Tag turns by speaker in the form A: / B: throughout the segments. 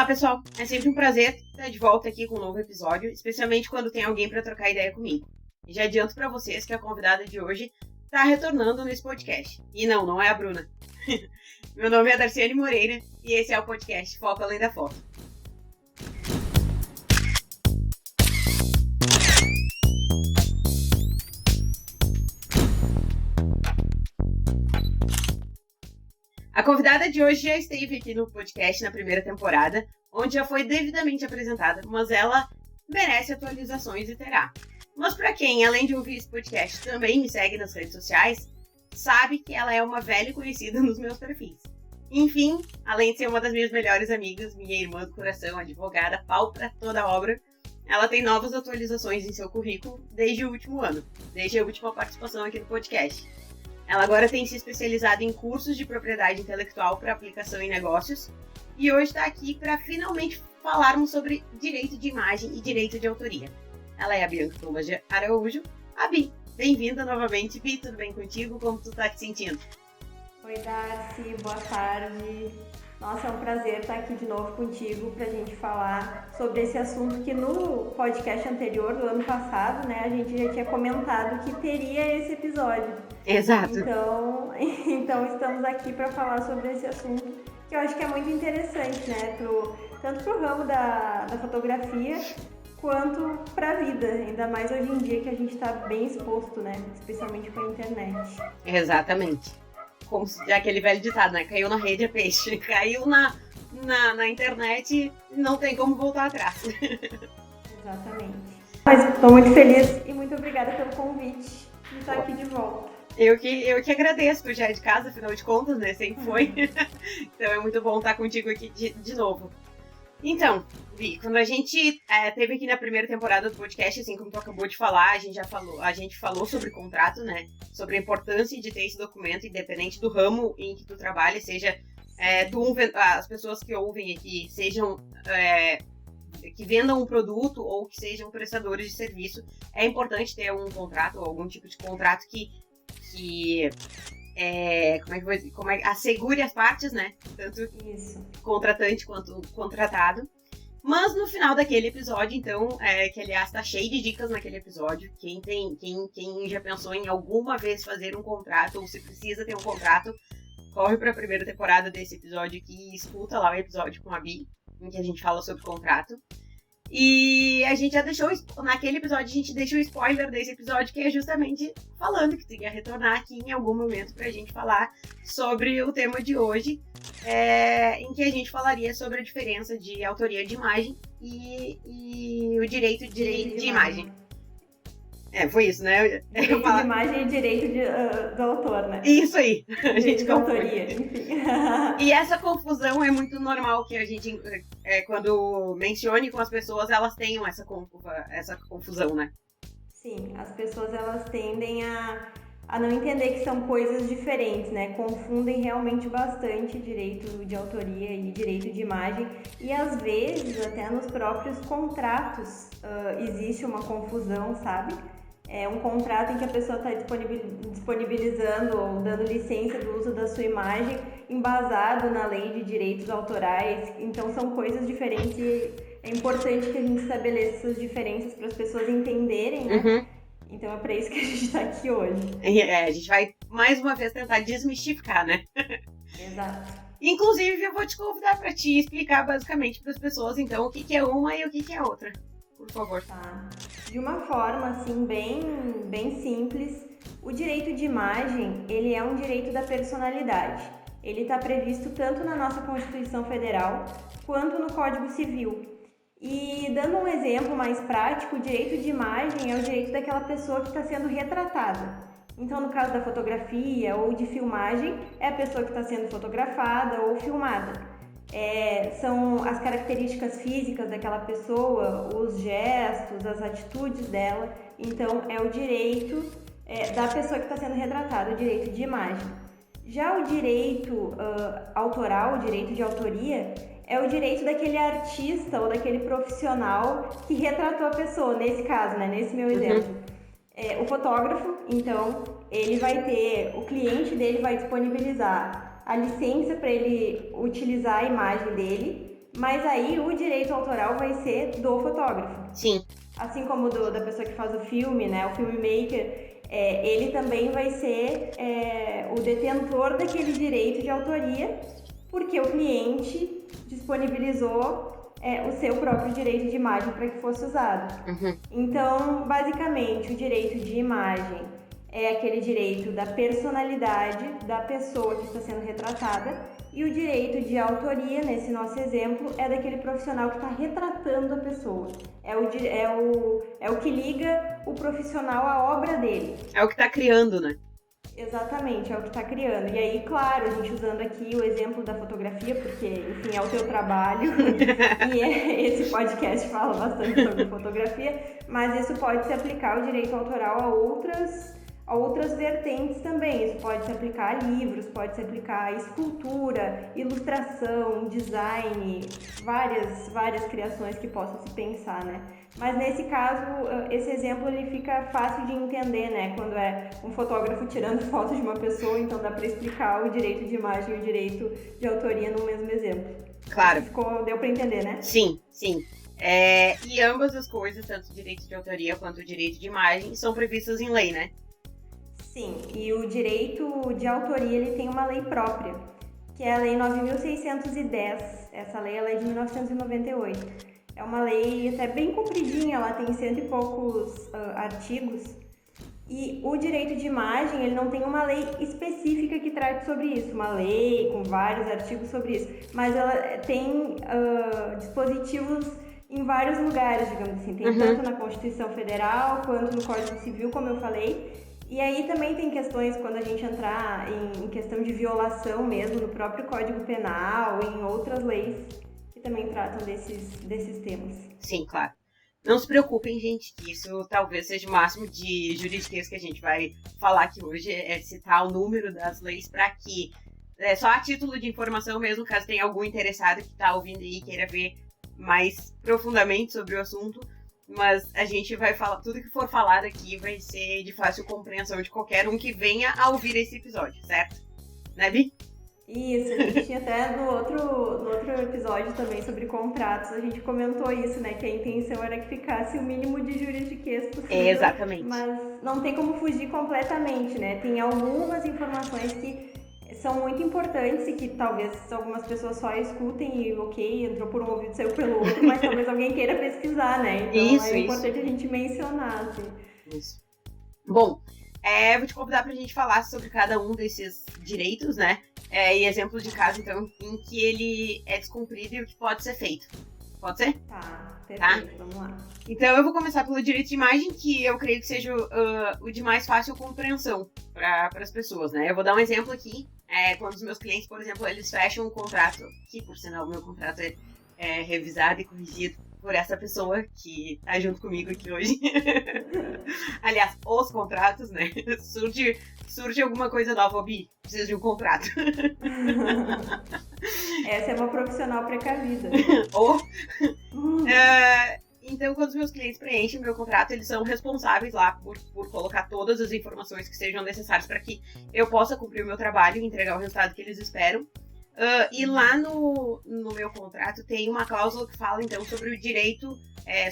A: pessoal, é sempre um prazer estar de volta aqui com um novo episódio, especialmente quando tem alguém para trocar ideia comigo. E já adianto para vocês que a convidada de hoje está retornando nesse podcast. E não é a Bruna. Meu nome é Darciane Moreira e esse é o podcast Foco Além da Foto. A convidada de hoje já esteve aqui no podcast na primeira temporada, onde já foi devidamente apresentada, mas ela merece atualizações e terá. Mas para quem, além de ouvir esse podcast, também me segue nas redes sociais, sabe que ela é uma velha conhecida nos meus perfis. Enfim, além de ser uma das minhas melhores amigas, minha irmã do coração, advogada, pau pra toda a obra, ela tem novas atualizações em seu currículo desde o último ano, desde a última participação aqui no podcast. Ela agora tem se especializado em cursos de propriedade intelectual para aplicação em negócios e hoje está aqui para finalmente falarmos sobre direito de imagem e direito de autoria. Ela é a Bianca Thomas de Araújo. A Bi, bem-vinda novamente. Bi, tudo bem contigo? Como tu tá te sentindo?
B: Oi, Darcy, boa tarde. Nossa, é um prazer estar aqui de novo contigo para a gente falar sobre esse assunto que no podcast anterior do ano passado, né, a gente já tinha comentado que teria esse episódio.
A: Exato.
B: Então estamos aqui para falar sobre esse assunto que eu acho que é muito interessante, né, tanto para o ramo da fotografia quanto para a vida, ainda mais hoje em dia que a gente está bem exposto, né, especialmente com a internet.
A: Exatamente. Como aquele velho ditado, né? Caiu na rede é peixe. Caiu na internet, não tem como voltar atrás.
B: Exatamente. Mas estou muito feliz e muito obrigada pelo convite de estar aqui de volta.
A: Eu que agradeço, tu já é de casa, afinal de contas, né? Sempre foi. Então é muito bom estar contigo aqui de novo. Então, Vi, quando a gente teve aqui na primeira temporada do podcast, assim como tu acabou de falar, a gente falou sobre contrato, né? Sobre a importância de ter esse documento, independente do ramo em que tu trabalha, seja as pessoas que ouvem aqui, sejam que vendam um produto ou que sejam prestadores de serviço, é importante ter um contrato ou algum tipo de contrato que assegure as partes, né? Tanto contratante quanto contratado. Mas no final daquele episódio, então, que aliás tá cheio de dicas naquele episódio, quem já pensou em alguma vez fazer um contrato, ou se precisa ter um contrato, corre pra primeira temporada desse episódio aqui e escuta lá o episódio com a Bi, em que a gente fala sobre contrato. E a gente já deixou, naquele episódio, a gente deixou o spoiler desse episódio, que é justamente falando que tu ia retornar aqui em algum momento pra gente falar sobre o tema de hoje, em que a gente falaria sobre a diferença de autoria de imagem e o direito de imagem. Foi isso, né?
B: Direito de imagem e direito do autor, né?
A: Isso aí. A gente
B: de autoria, enfim.
A: E essa confusão é muito normal que a gente, quando mencione com as pessoas, elas tenham essa confusão, né?
B: Sim, as pessoas elas tendem a não entender que são coisas diferentes, né? Confundem realmente bastante direito de autoria e direito de imagem. E às vezes, até nos próprios contratos, existe uma confusão, sabe? É um contrato em que a pessoa está disponibilizando ou dando licença do uso da sua imagem embasado na lei de direitos autorais. Então são coisas diferentes e é importante que a gente estabeleça essas diferenças para as pessoas entenderem, né?
A: Uhum.
B: Então é para isso que a gente está aqui hoje.
A: A gente vai mais uma vez tentar desmistificar, né?
B: Exato.
A: Inclusive eu vou te convidar para te explicar basicamente para as pessoas então o que é uma e o que é outra. Por favor.
B: Tá. De uma forma assim bem simples, o direito de imagem, ele é um direito da personalidade. Ele está previsto tanto na nossa Constituição Federal quanto no Código Civil. E dando um exemplo mais prático, o direito de imagem é o direito daquela pessoa que está sendo retratada. Então, no caso da fotografia ou de filmagem, é a pessoa que está sendo fotografada ou filmada. São as características físicas daquela pessoa, os gestos, as atitudes dela. Então, é o direito da pessoa que está sendo retratada, o direito de imagem. Já o direito autoral, o direito de autoria, é o direito daquele artista ou daquele profissional que retratou a pessoa, nesse caso, né, nesse meu exemplo. O fotógrafo, então, o cliente dele vai disponibilizar a licença para ele utilizar a imagem dele Mas aí o direito autoral vai ser do fotógrafo.
A: Sim.
B: Assim como da pessoa que faz o filme, né? O filmmaker, ele também vai ser o detentor daquele direito de autoria, porque o cliente disponibilizou o seu próprio direito de imagem para que fosse usado.
A: Uhum.
B: Então, basicamente, o direito de imagem é aquele direito da personalidade da pessoa que está sendo retratada, e o direito de autoria, nesse nosso exemplo, é daquele profissional que está retratando a pessoa. É o que liga o profissional à obra dele.
A: É o que está criando, né?
B: Exatamente, é o que está criando. E aí, claro, a gente usando aqui o exemplo da fotografia, porque, enfim, é o teu trabalho e esse podcast fala bastante sobre fotografia, mas isso pode se aplicar o direito autoral a outras vertentes também. Isso pode se aplicar a livros, pode se aplicar a escultura, ilustração, design, várias criações que possam se pensar, né? Mas nesse caso, esse exemplo ele fica fácil de entender, né? Quando é um fotógrafo tirando foto de uma pessoa, então dá para explicar o direito de imagem e o direito de autoria no mesmo exemplo.
A: Claro.
B: Deu para entender, né?
A: Sim. E ambas as coisas, tanto o direito de autoria quanto o direito de imagem, são previstas em lei, né?
B: Sim, e o direito de autoria ele tem uma lei própria, que é a Lei 9.610. Essa lei ela é de 1998. É uma lei até bem compridinha, ela tem 100 e poucos artigos. E o direito de imagem, ele não tem uma lei específica que trate sobre isso, uma lei com vários artigos sobre isso, mas ela tem dispositivos em vários lugares, digamos assim. Tem tanto na Constituição Federal quanto no Código Civil, como eu falei. E aí também tem questões, quando a gente entrar em questão de violação mesmo, no próprio Código Penal e em outras leis que também tratam desses temas.
A: Sim, claro. Não se preocupem, gente, que isso talvez seja o máximo de juridiquês que a gente vai falar aqui hoje, é citar o número das leis para que, só a título de informação mesmo, caso tenha algum interessado que está ouvindo aí e queira ver mais profundamente sobre o assunto, mas a gente vai falar, tudo que for falado aqui vai ser de fácil compreensão de qualquer um que venha a ouvir esse episódio, certo? Né, Bi?
B: Isso, a gente tinha até no outro episódio também sobre contratos, a gente comentou isso, né, que a intenção era que ficasse o mínimo de juridiquês possível.
A: Exatamente.
B: Mas não tem como fugir completamente, né, tem algumas informações que são muito importantes e que talvez algumas pessoas só escutem e ok, entrou por um ouvido, saiu pelo outro, mas talvez alguém queira pesquisar, né, então é importante a gente mencionar, assim.
A: Isso. Bom, vou te convidar pra gente falar sobre cada um desses direitos, né? E exemplo de caso, então, em que ele é descumprido e o que pode ser feito. Pode ser?
B: Tá, perfeito, Vamos lá.
A: Então eu vou começar pelo direito de imagem, que eu creio que seja o de mais fácil compreensão para as pessoas, né? Eu vou dar um exemplo aqui. Quando os meus clientes, por exemplo, eles fecham um contrato, que por sinal o meu contrato é revisado e corrigido por essa pessoa que tá junto comigo aqui hoje. Aliás, os contratos, né? Surge alguma coisa nova, Bi, precisa de um contrato.
B: Essa é uma profissional precavida.
A: Então, quando os meus clientes preenchem o meu contrato, eles são responsáveis lá por colocar todas as informações que sejam necessárias para que eu possa cumprir o meu trabalho e entregar o resultado que eles esperam. E lá no meu contrato tem uma cláusula que fala, então, sobre o direito,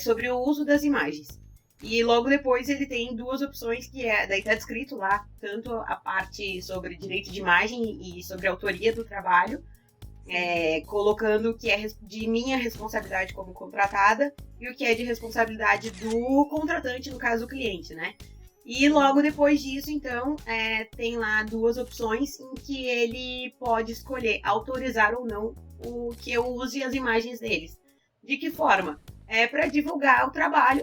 A: sobre o uso das imagens. E logo depois ele tem duas opções, que daí está descrito lá, tanto a parte sobre direito de imagem e sobre a autoria do trabalho, colocando o que é de minha responsabilidade como contratada e o que é de responsabilidade do contratante, no caso do cliente, né? E logo depois disso, então, tem lá duas opções em que ele pode escolher autorizar ou não o que eu use as imagens deles. De que forma? Para divulgar o trabalho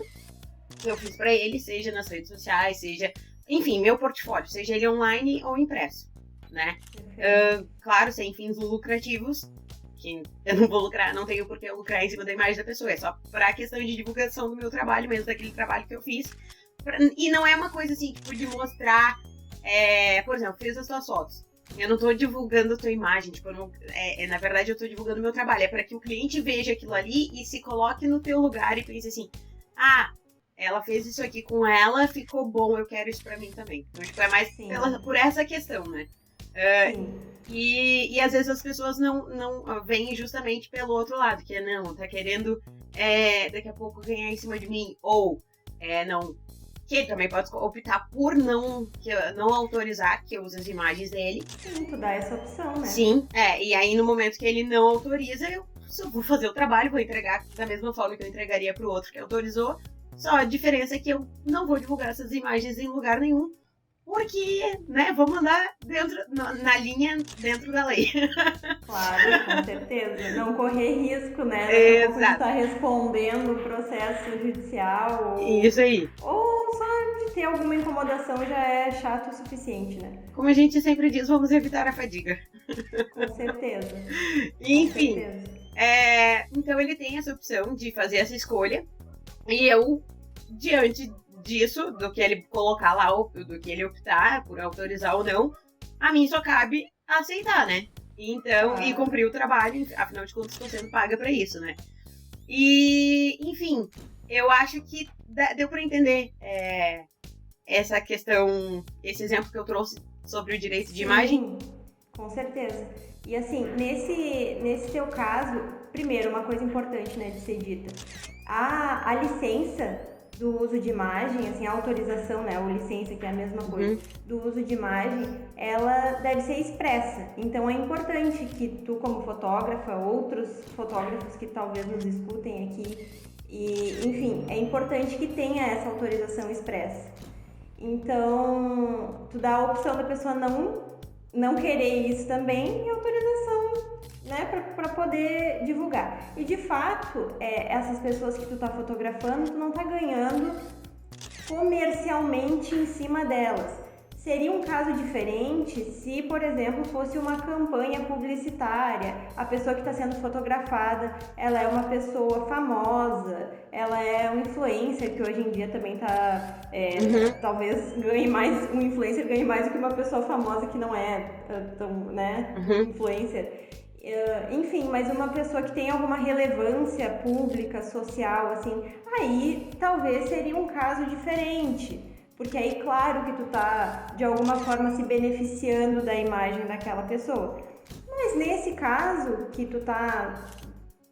A: que eu fiz para ele, seja nas redes sociais, seja, enfim, meu portfólio, seja ele online ou impresso, né? Claro, sem fins lucrativos, que eu não vou lucrar, não tenho por que eu lucrar em cima da imagem da pessoa, é só para a questão de divulgação do meu trabalho mesmo, daquele trabalho que eu fiz. E não é uma coisa assim, tipo, de mostrar, por exemplo, fiz as tuas fotos. Eu não tô divulgando a tua imagem, tipo, na verdade eu tô divulgando o meu trabalho. É para que o cliente veja aquilo ali e se coloque no teu lugar e pense assim, ela fez isso aqui com ela, ficou bom, eu quero isso pra mim também. Então, tipo, é mais por essa questão, né?
B: Sim.
A: E às vezes as pessoas não veem justamente pelo outro lado, que não, tá querendo daqui a pouco ganhar em cima de mim, ou não, que também pode optar por não autorizar que eu use as imagens dele.
B: Sim, tu dá essa opção, né?
A: Sim, e aí no momento que ele não autoriza, eu só vou fazer o trabalho, vou entregar da mesma forma que eu entregaria pro outro que autorizou, só a diferença é que eu não vou divulgar essas imagens em lugar nenhum, porque, né, vou mandar na linha dentro da lei.
B: Claro, com certeza. Não correr risco, né? Daqui a pouco de estar respondendo o processo judicial.
A: Isso aí.
B: Ou só de ter alguma incomodação já é chato o suficiente, né?
A: Como a gente sempre diz, vamos evitar a fadiga.
B: Com certeza.
A: Enfim,
B: com certeza.
A: Então ele tem essa opção de fazer essa escolha. E eu, diante disso, do que ele colocar lá, do que ele optar por autorizar ou não, a mim só cabe aceitar, né? Então, e cumprir o trabalho, afinal de contas, estou sendo paga pra isso, né? E, enfim, eu acho que deu pra entender essa questão, esse exemplo que eu trouxe sobre o direito de imagem.
B: Com certeza. E assim, nesse teu caso, primeiro, uma coisa importante, né, de ser dita. A licença do uso de imagem, assim, a autorização, né, ou licença, que é a mesma coisa, do uso de imagem, ela deve ser expressa. Então é importante que tu, como fotógrafa, outros fotógrafos que talvez nos escutem aqui, e, enfim, é importante que tenha essa autorização expressa. Então, tu dá a opção da pessoa não querer isso também e autorização, né, para poder divulgar. E de fato, essas pessoas que tu tá fotografando, tu não tá ganhando comercialmente em cima delas. Seria um caso diferente se, por exemplo, fosse uma campanha publicitária. A pessoa que está sendo fotografada, ela é uma pessoa famosa, ela é um influencer, que hoje em dia também tá... Talvez ganhe mais, um influencer ganhe mais do que uma pessoa famosa que não é tão, né, influencer. Enfim, mas uma pessoa que tem alguma relevância pública, social, assim, aí talvez seria um caso diferente. Porque aí, claro que tu tá, de alguma forma, se beneficiando da imagem daquela pessoa. Mas nesse caso, que tu tá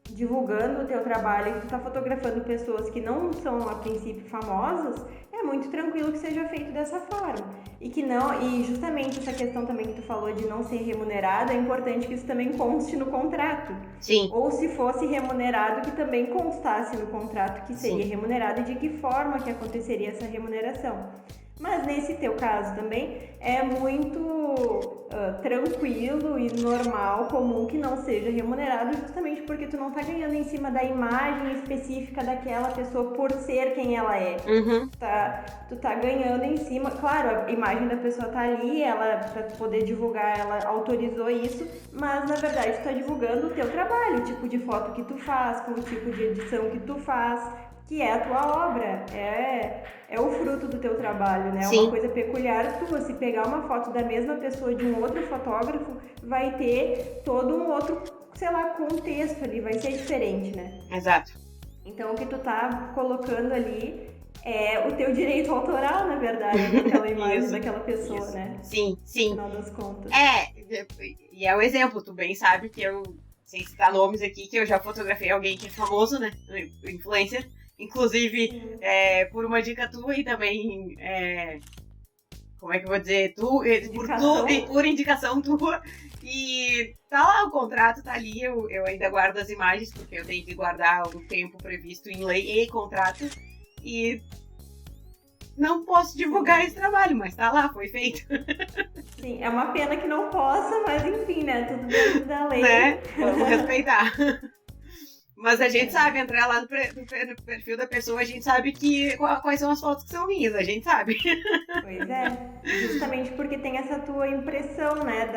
B: divulgando o teu trabalho, que tu tá fotografando pessoas que não são, a princípio, famosas, é muito tranquilo que seja feito dessa forma. E justamente essa questão também que tu falou de não ser remunerado, é importante que isso também conste no contrato.
A: Sim.
B: Ou se fosse remunerado, que também constasse no contrato que seria remunerado e de que forma que aconteceria essa remuneração. Mas nesse teu caso também é muito tranquilo e normal, comum que não seja remunerado, justamente porque tu não tá ganhando em cima da imagem específica daquela pessoa por ser quem ela é. Tu tá ganhando em cima, claro, a imagem da pessoa tá ali, ela, pra poder divulgar, ela autorizou isso, mas na verdade tu tá divulgando o teu trabalho, o tipo de foto que tu faz, com o tipo de edição que tu faz, que é a tua obra, é o fruto do teu trabalho, né? É uma coisa peculiar tua. Se pegar uma foto da mesma pessoa de um outro fotógrafo, vai ter todo um outro, sei lá, contexto ali, vai ser diferente, né?
A: Exato.
B: Então o que tu tá colocando ali é o teu direito autoral, na verdade, daquela imagem daquela pessoa, né?
A: Sim.
B: No final das contas.
A: E é o exemplo, tu bem sabe que eu, sem citar nomes aqui, que eu já fotografei alguém que é famoso, né? Influencer. Inclusive, por uma dica tua e também, como é que eu vou dizer, por indicação tua. E tá lá, o contrato tá ali, eu ainda guardo as imagens, porque eu tenho que guardar o tempo previsto em lei e contrato. E não posso divulgar esse trabalho, mas tá lá, foi feito.
B: Sim, é uma pena que não possa, mas enfim, né, tudo dentro da lei.
A: Né? Vamos respeitar. Mas a gente sabe, entrar lá no perfil da pessoa, a gente sabe quais são as fotos que são minhas, a gente sabe.
B: Pois é, justamente porque tem essa tua impressão, né,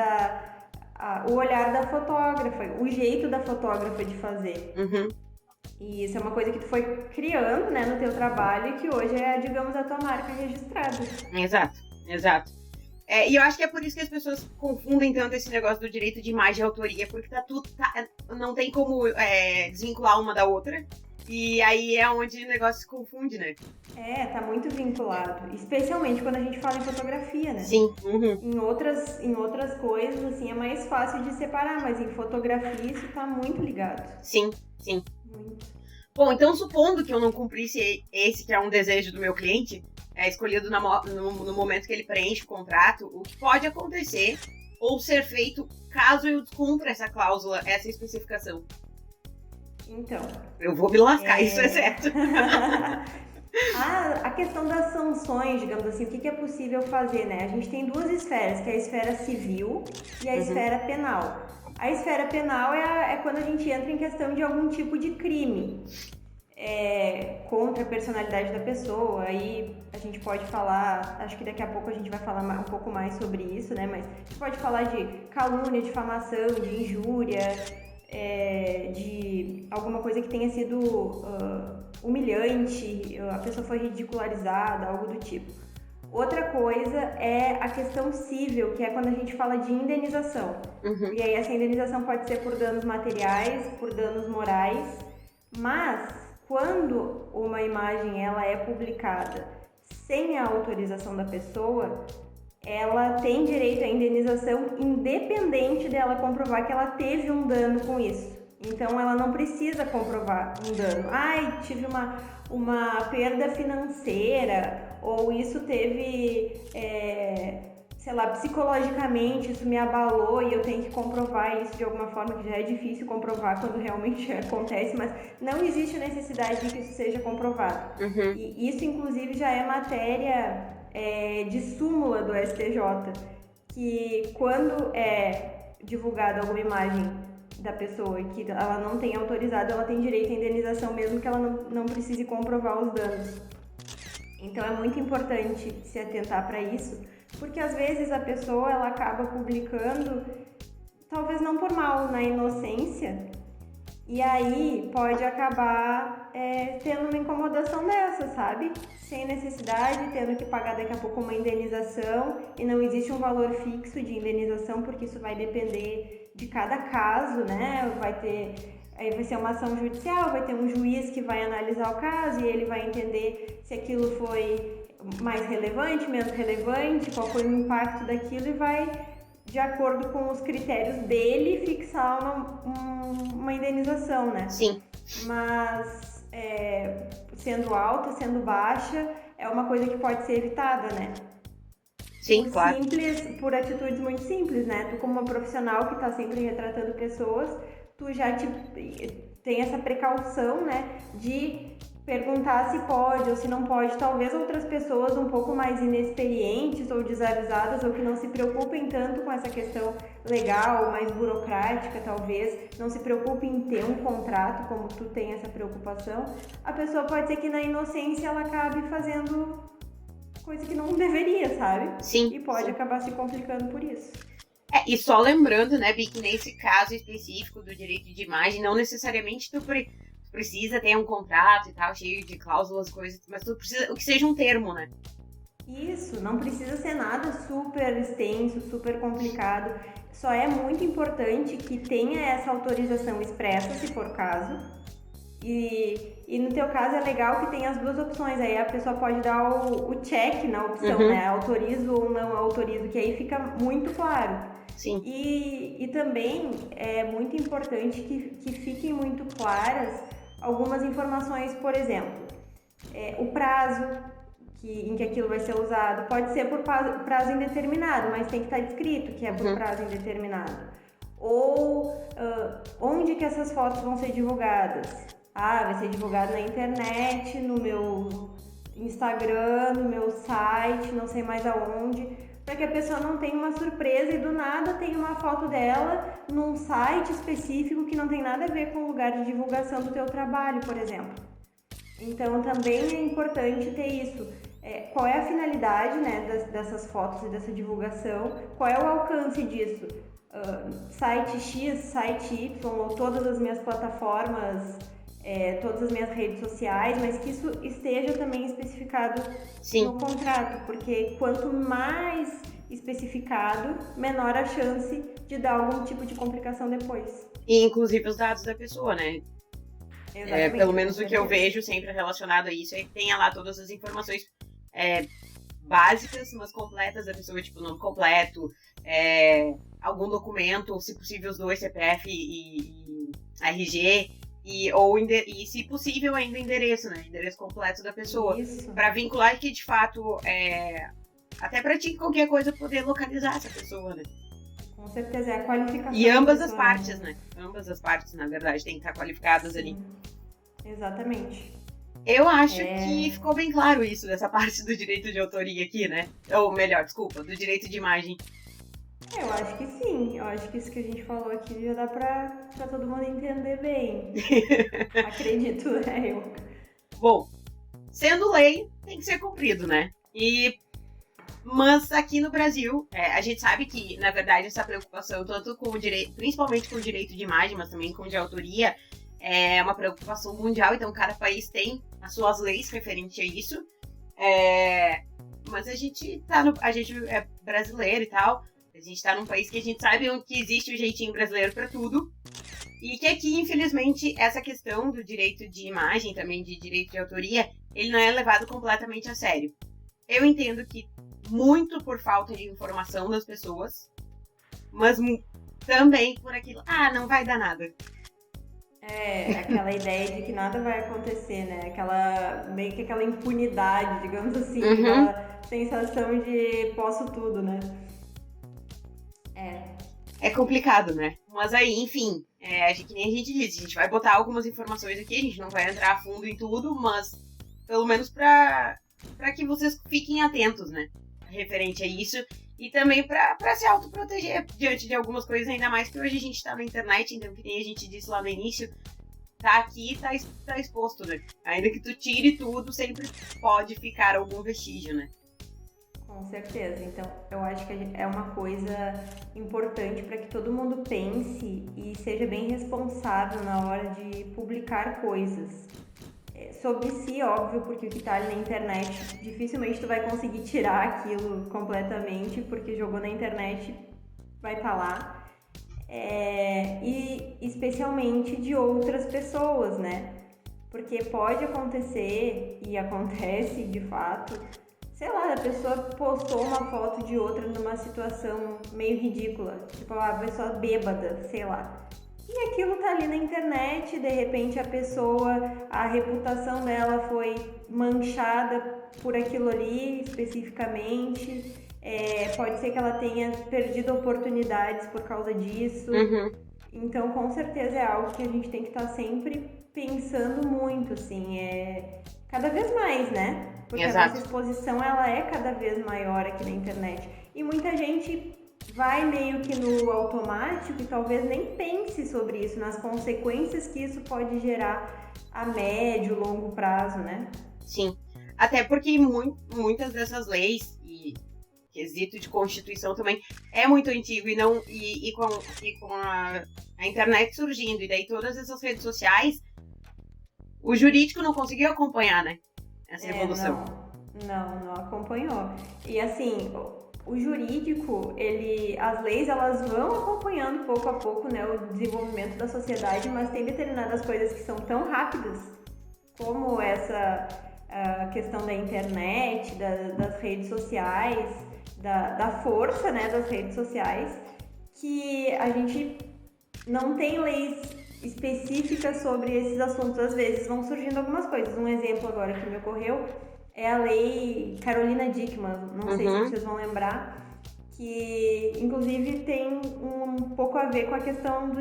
B: o olhar da fotógrafa, o jeito da fotógrafa de fazer. E isso é uma coisa que tu foi criando, né, no teu trabalho e que hoje é, digamos, a tua marca registrada.
A: Exato. E eu acho que é por isso que as pessoas confundem tanto esse negócio do direito de imagem e autoria, porque não tem como desvincular uma da outra. E aí é onde o negócio se confunde, né?
B: Tá muito vinculado. Especialmente quando a gente fala em fotografia, né?
A: Sim. Uhum.
B: Em outras coisas, assim, é mais fácil de separar, mas em fotografia isso tá muito ligado.
A: Sim.
B: Muito.
A: Bom, então supondo que eu não cumprisse esse que é um desejo do meu cliente, escolhido no momento que ele preenche o contrato, o que pode acontecer ou ser feito caso eu descumpra essa cláusula, essa especificação?
B: Então...
A: Eu vou me lascar, isso é certo.
B: A questão das sanções, digamos assim, o que é possível fazer, né? A gente tem duas esferas, que é a esfera civil e a esfera penal. A esfera penal é quando a gente entra em questão de algum tipo de crime contra a personalidade da pessoa. Aí a gente pode falar, acho que daqui a pouco a gente vai falar um pouco mais sobre isso, né? Mas a gente pode falar de calúnia, difamação, de injúria, de alguma coisa que tenha sido humilhante, a pessoa foi ridicularizada, algo do tipo. Outra coisa é a questão civil, que é quando a gente fala de indenização.
A: Uhum.
B: E aí essa indenização pode ser por danos materiais, por danos morais, mas quando uma imagem ela é publicada sem a autorização da pessoa, ela tem direito à indenização independente dela comprovar que ela teve um dano com isso. Então ela não precisa comprovar um dano. Tive uma perda financeira, ou isso teve, psicologicamente isso me abalou e eu tenho que comprovar isso de alguma forma, que já é difícil comprovar quando realmente acontece, mas não existe necessidade de que isso seja comprovado.
A: Uhum.
B: E isso, inclusive, já é matéria de súmula do STJ, que quando é divulgada alguma imagem da pessoa e que ela não tem autorizado, ela tem direito à indenização mesmo que ela não precise comprovar os danos. Então é muito importante se atentar para isso, porque às vezes a pessoa ela acaba publicando, talvez não por mal, na inocência, e aí pode acabar tendo uma incomodação dessa, sabe? Sem necessidade, tendo que pagar daqui a pouco uma indenização, e não existe um valor fixo de indenização, porque isso vai depender de cada caso, né? Aí vai ser uma ação judicial, vai ter um juiz que vai analisar o caso e ele vai entender se aquilo foi mais relevante, menos relevante, qual foi o impacto daquilo e vai, de acordo com os critérios dele, fixar uma indenização, né?
A: Sim.
B: Mas sendo alta, sendo baixa, é uma coisa que pode ser evitada, né?
A: Sim, claro.
B: Por atitudes muito simples, né? Tu, como uma profissional que está sempre retratando pessoas, tu já tem essa precaução, né? De perguntar se pode ou se não pode. Talvez outras pessoas um pouco mais inexperientes ou desavisadas, ou que não se preocupem tanto com essa questão legal, mais burocrática, talvez, não se preocupem em ter um contrato, como tu tem essa preocupação. A pessoa pode ser que na inocência ela acabe fazendo coisa que não deveria, sabe?
A: Sim.
B: E pode acabar se complicando por isso.
A: E só lembrando, né, Bi, que nesse caso específico do direito de imagem, não necessariamente tu precisa ter um contrato e tal, cheio de cláusulas, coisas, mas tu precisa, o que seja um termo, né?
B: Isso, não precisa ser nada super extenso, super complicado. Só é muito importante que tenha essa autorização expressa, se for caso. E no teu caso é legal que tem as duas opções, aí a pessoa pode dar o check na opção, né? Autorizo ou não autorizo, que aí fica muito claro.
A: Sim.
B: E também é muito importante que fiquem muito claras algumas informações, por exemplo, o prazo em que aquilo vai ser usado. Pode ser por prazo indeterminado, mas tem que estar descrito que é por prazo indeterminado. Ou onde que essas fotos vão ser divulgadas. Vai ser divulgado na internet, no meu Instagram, no meu site, não sei mais aonde, para que a pessoa não tenha uma surpresa e do nada tenha uma foto dela num site específico que não tem nada a ver com o lugar de divulgação do teu trabalho, por exemplo. Então também é importante ter isso. Qual é a finalidade, né, dessas fotos e dessa divulgação? Qual é o alcance disso? Site X, site Y, ou todas as minhas plataformas, todas as minhas redes sociais, mas que isso esteja também especificado no contrato, porque quanto mais especificado, menor a chance de dar algum tipo de complicação depois.
A: E inclusive os dados da pessoa, né? Pelo menos o que eu vejo sempre relacionado a isso é que tenha lá todas as informações básicas, mas completas da pessoa, tipo nome completo, algum documento, se possível os dois, CPF e RG, e se possível ainda endereço, né? Endereço completo da pessoa. Para vincular que de fato até para ti qualquer coisa poder localizar essa pessoa, né?
B: Com certeza, é a qualificação.
A: E ambas as partes, né? Ambas as partes, na verdade, têm que estar qualificadas ali.
B: Exatamente.
A: Eu acho que ficou bem claro isso, dessa parte do direito de autoria aqui, né? Ou melhor, desculpa, do direito de imagem.
B: Eu acho que sim. Eu acho que isso que a gente falou aqui já dá pra todo mundo entender bem. Acredito, né?
A: Bom, sendo lei, tem que ser cumprido, né? Mas aqui no Brasil, a gente sabe que, na verdade, essa preocupação, tanto com o direito, principalmente com o direito de imagem, mas também com o de autoria, é uma preocupação mundial, então cada país tem as suas leis referentes a isso. Mas a gente é brasileiro e tal, a gente tá num país que a gente sabe que existe o jeitinho brasileiro para tudo, e que aqui, infelizmente, essa questão do direito de imagem, também de direito de autoria, ele não é levado completamente a sério. Eu entendo que muito por falta de informação das pessoas, mas também por aquilo, não vai dar nada.
B: Aquela ideia de que nada vai acontecer, né? Meio que aquela impunidade, digamos assim, aquela sensação de posso tudo, né?
A: É complicado, né? Mas aí, enfim, que nem a gente disse, a gente vai botar algumas informações aqui, a gente não vai entrar a fundo em tudo, mas pelo menos pra que vocês fiquem atentos, né? Referente a isso. E também pra se autoproteger diante de algumas coisas, ainda mais que hoje a gente tá na internet, então que nem a gente disse lá no início, tá aqui e tá exposto, né? Ainda que tu tire tudo, sempre pode ficar algum vestígio, né?
B: Com certeza. Então, eu acho que é uma coisa importante para que todo mundo pense e seja bem responsável na hora de publicar coisas. Sobre si, óbvio, porque o que tá ali na internet, dificilmente tu vai conseguir tirar aquilo completamente, porque jogou na internet, vai estar lá. E especialmente de outras pessoas, né? Porque pode acontecer, e acontece de fato, sei lá, a pessoa postou uma foto de outra numa situação meio ridícula, tipo a pessoa bêbada, sei lá. E aquilo tá ali na internet, de repente a reputação dela foi manchada por aquilo ali especificamente. Pode ser que ela tenha perdido oportunidades por causa disso. Então, com certeza é algo que a gente tem que estar sempre pensando muito, assim, cada vez mais, né? Porque a nossa exposição, ela é cada vez maior aqui na internet. E muita gente vai meio que no automático e talvez nem pense sobre isso, nas consequências que isso pode gerar a médio, longo prazo, né?
A: Sim. Até porque muitas dessas leis e quesito de Constituição também é muito antigo e com a internet surgindo e daí todas essas redes sociais, o jurídico não conseguiu acompanhar, né? Essa evolução.
B: Não acompanhou. E assim, o jurídico, as leis, elas vão acompanhando pouco a pouco, né, o desenvolvimento da sociedade, mas tem determinadas coisas que são tão rápidas, como essa questão da internet, das redes sociais, da força, né, das redes sociais, que a gente não tem leis específicas sobre esses assuntos. Às vezes vão surgindo algumas coisas. Um exemplo agora que me ocorreu é a lei Carolina Dickmann, não sei se vocês vão lembrar, que inclusive tem um pouco a ver com a questão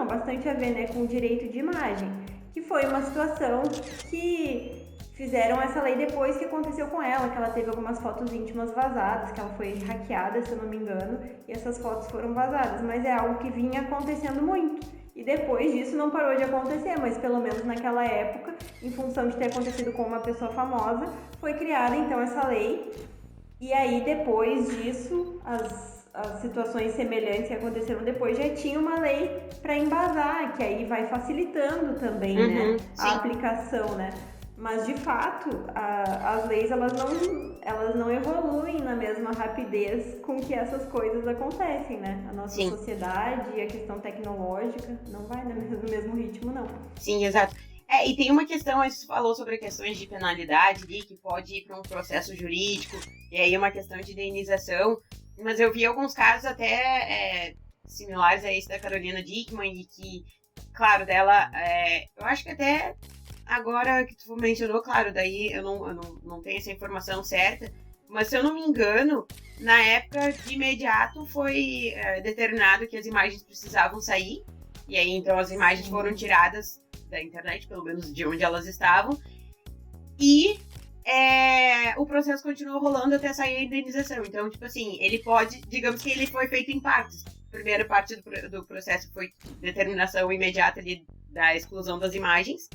B: bastante a ver, né, com o direito de imagem, que foi uma situação que fizeram essa lei depois que aconteceu com ela, que ela teve algumas fotos íntimas vazadas, que ela foi hackeada, se eu não me engano, e essas fotos foram vazadas, mas é algo que vinha acontecendo muito. E depois disso não parou de acontecer, mas pelo menos naquela época, em função de ter acontecido com uma pessoa famosa, foi criada então essa lei. E aí depois disso, as situações semelhantes que aconteceram depois já tinha uma lei para embasar, que aí vai facilitando também, né, a aplicação, né? Mas de fato, as leis elas não evoluem na mesma rapidez com que essas coisas acontecem, né? A nossa sociedade e a questão tecnológica não vai no mesmo ritmo, não.
A: Sim, exato. E tem uma questão, a gente falou sobre questões de penalidade ali, que pode ir para um processo jurídico, e aí uma questão de indenização, mas eu vi alguns casos até similares a esse da Carolina Dickmann, e que, claro, dela, eu acho que até agora que tu mencionou, claro, daí eu não tenho essa informação certa, mas se eu não me engano, na época, de imediato, foi determinado que as imagens precisavam sair, e aí então as imagens foram tiradas da internet, pelo menos de onde elas estavam, e o processo continuou rolando até sair a indenização. Então, tipo assim, ele pode, digamos que ele foi feito em partes. A primeira parte do processo foi determinação imediata ali da exclusão das imagens,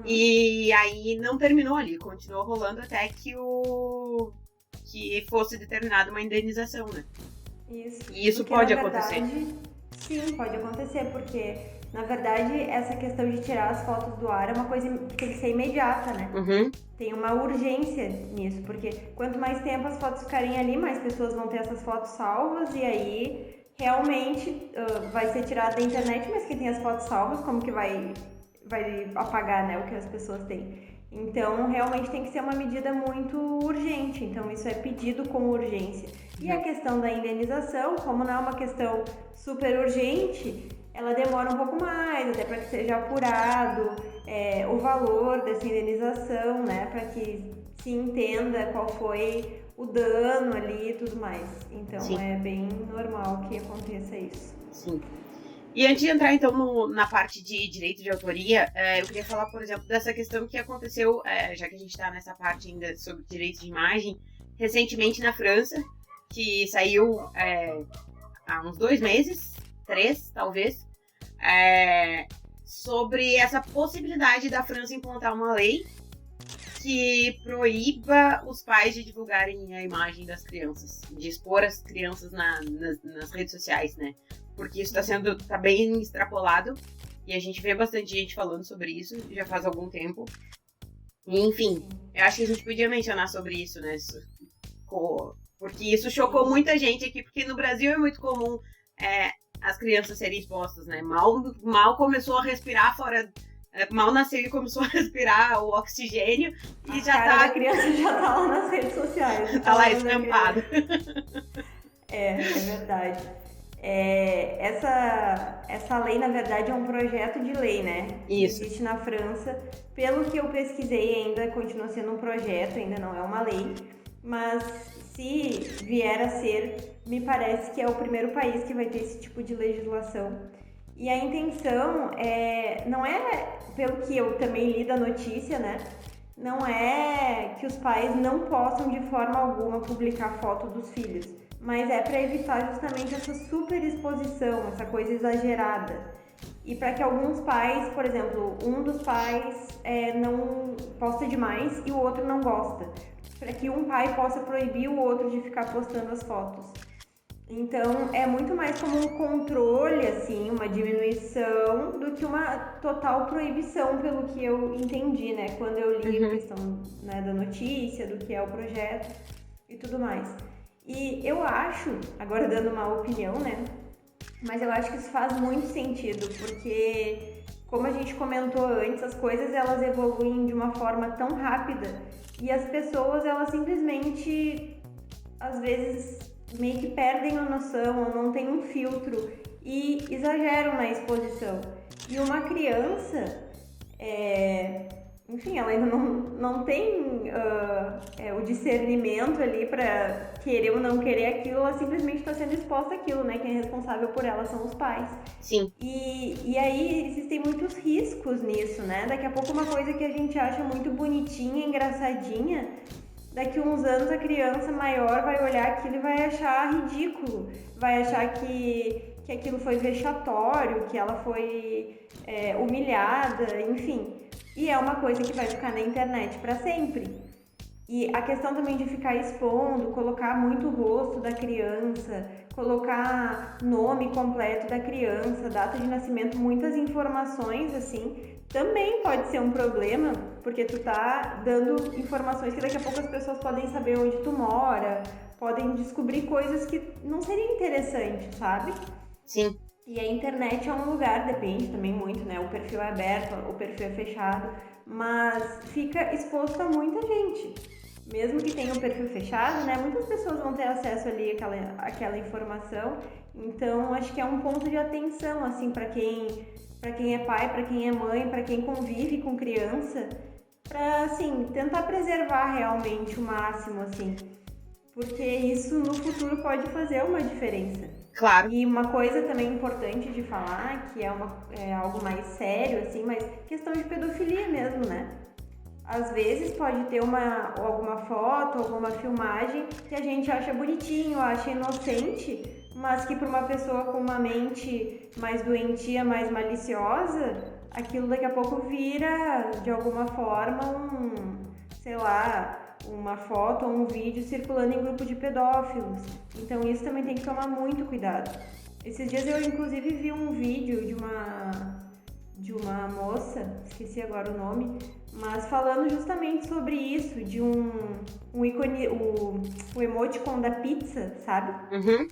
A: e aí não terminou ali, continuou rolando até que fosse determinada uma indenização, né?
B: Isso.
A: E isso pode acontecer.
B: Sim, pode acontecer, porque, na verdade, essa questão de tirar as fotos do ar é uma coisa que tem que ser imediata, né? Tem uma urgência nisso, porque quanto mais tempo as fotos ficarem ali, mais pessoas vão ter essas fotos salvas, e aí realmente vai ser tirado da internet, mas quem tem as fotos salvas, como que vai apagar, né, o que as pessoas têm? Então, realmente tem que ser uma medida muito urgente. Então, isso é pedido com urgência. E a questão da indenização, como não é uma questão super urgente, ela demora um pouco mais, até para que seja apurado o valor dessa indenização, né? Para que se entenda qual foi o dano ali e tudo mais. Então, Sim. É bem normal que aconteça isso.
A: Sim. E antes de entrar, então, na parte de direito de autoria, eu queria falar, por exemplo, dessa questão que aconteceu, já que a gente está nessa parte ainda sobre direito de imagem, recentemente na França, que saiu há uns 2 meses, 3, talvez, sobre essa possibilidade da França implantar uma lei que proíba os pais de divulgarem a imagem das crianças, de expor as crianças nas redes sociais, né? Porque isso tá bem extrapolado e a gente vê bastante gente falando sobre isso já faz algum tempo. E, enfim, eu acho que a gente podia mencionar sobre isso, né? Porque isso chocou muita gente aqui, porque no Brasil é muito comum as crianças serem expostas, né? Mal começou a respirar fora... Mal nasceu e começou a respirar o oxigênio e
B: a criança já tá lá nas redes sociais.
A: Tá lá estampada.
B: É verdade. Essa lei, na verdade, é um projeto de lei, né?
A: Isso.
B: Que existe na França. Pelo que eu pesquisei, ainda continua sendo um projeto, ainda não é uma lei. Mas se vier a ser, me parece que é o primeiro país que vai ter esse tipo de legislação. E a intenção não é, pelo que eu também li da notícia, né? Não é que os pais não possam de forma alguma publicar foto dos filhos, mas é para evitar justamente essa superexposição, essa coisa exagerada. E para que alguns pais, por exemplo, um dos pais não posta demais e o outro não gosta, para que um pai possa proibir o outro de ficar postando as fotos. Então, é muito mais como um controle, assim, uma diminuição, do que uma total proibição, pelo que eu entendi, né? Quando eu li a questão, né, da notícia, do que é o projeto e tudo mais. E eu acho, agora dando uma opinião, né? Mas eu acho que isso faz muito sentido, porque, como a gente comentou antes, as coisas elas evoluem de uma forma tão rápida e as pessoas, elas simplesmente, às vezes, meio que perdem a noção ou não tem um filtro e exageram na exposição. E uma criança, enfim, ela ainda não tem o discernimento ali para querer ou não querer aquilo, ela simplesmente está sendo exposta àquilo, né? Quem é responsável por ela são os pais.
A: Sim.
B: E aí existem muitos riscos nisso, né? Daqui a pouco uma coisa que a gente acha muito bonitinha, engraçadinha, daqui a uns anos a criança maior vai olhar aquilo e vai achar ridículo, vai achar que aquilo foi vexatório, que ela foi humilhada, enfim. E é uma coisa que vai ficar na internet para sempre. E a questão também de ficar expondo, colocar muito o rosto da criança, colocar nome completo da criança, data de nascimento, muitas informações assim, também pode ser um problema, porque tu tá dando informações que daqui a pouco as pessoas podem saber onde tu mora, podem descobrir coisas que não seriam interessantes, sabe?
A: Sim.
B: E a internet é um lugar, depende também muito, né? O perfil é aberto, o perfil é fechado, mas fica exposto a muita gente. Mesmo que tenha um perfil fechado, né? Muitas pessoas vão ter acesso ali àquela informação. Então, acho que é um ponto de atenção, assim, para quem é pai, para quem é mãe, para quem convive com criança, para, assim, tentar preservar realmente o máximo, assim, porque isso no futuro pode fazer uma diferença.
A: Claro.
B: E uma coisa também importante de falar, que é algo mais sério, assim, mas questão de pedofilia mesmo, né? Às vezes pode ter alguma foto, alguma filmagem que a gente acha bonitinho, acha inocente, mas que para uma pessoa com uma mente mais doentia, mais maliciosa, aquilo daqui a pouco vira, de alguma forma, sei lá, uma foto ou um vídeo circulando em grupo de pedófilos. Então isso também tem que tomar muito cuidado. Esses dias eu inclusive vi um vídeo de uma moça, esqueci agora o nome, mas falando justamente sobre isso, de um ícone, o emoticon da pizza, sabe?
A: Uhum.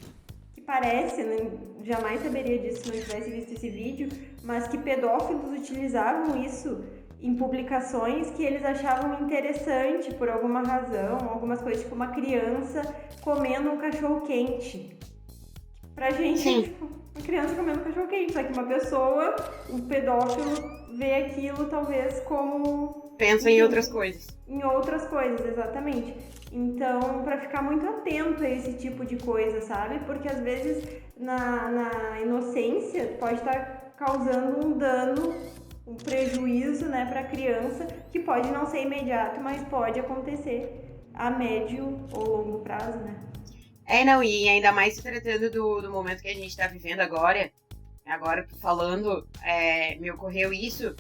B: Que parece, né? Jamais saberia disso se não tivesse visto esse vídeo, mas que pedófilos utilizavam isso em publicações que eles achavam interessante por alguma razão, algumas coisas, tipo uma criança comendo um cachorro quente. Pra gente, tipo, uma criança comendo cachorro quente, só que uma pessoa, um pedófilo, vê aquilo talvez como...
A: Pensa em outras coisas.
B: Em outras coisas, exatamente. Então, pra ficar muito atento a esse tipo de coisa, sabe? Porque às vezes na inocência pode estar causando um dano, um prejuízo, né, pra criança, que pode não ser imediato, mas pode acontecer a médio ou longo prazo, né?
A: Não, e ainda mais se tratando do momento que a gente tá vivendo agora falando, me ocorreu isso,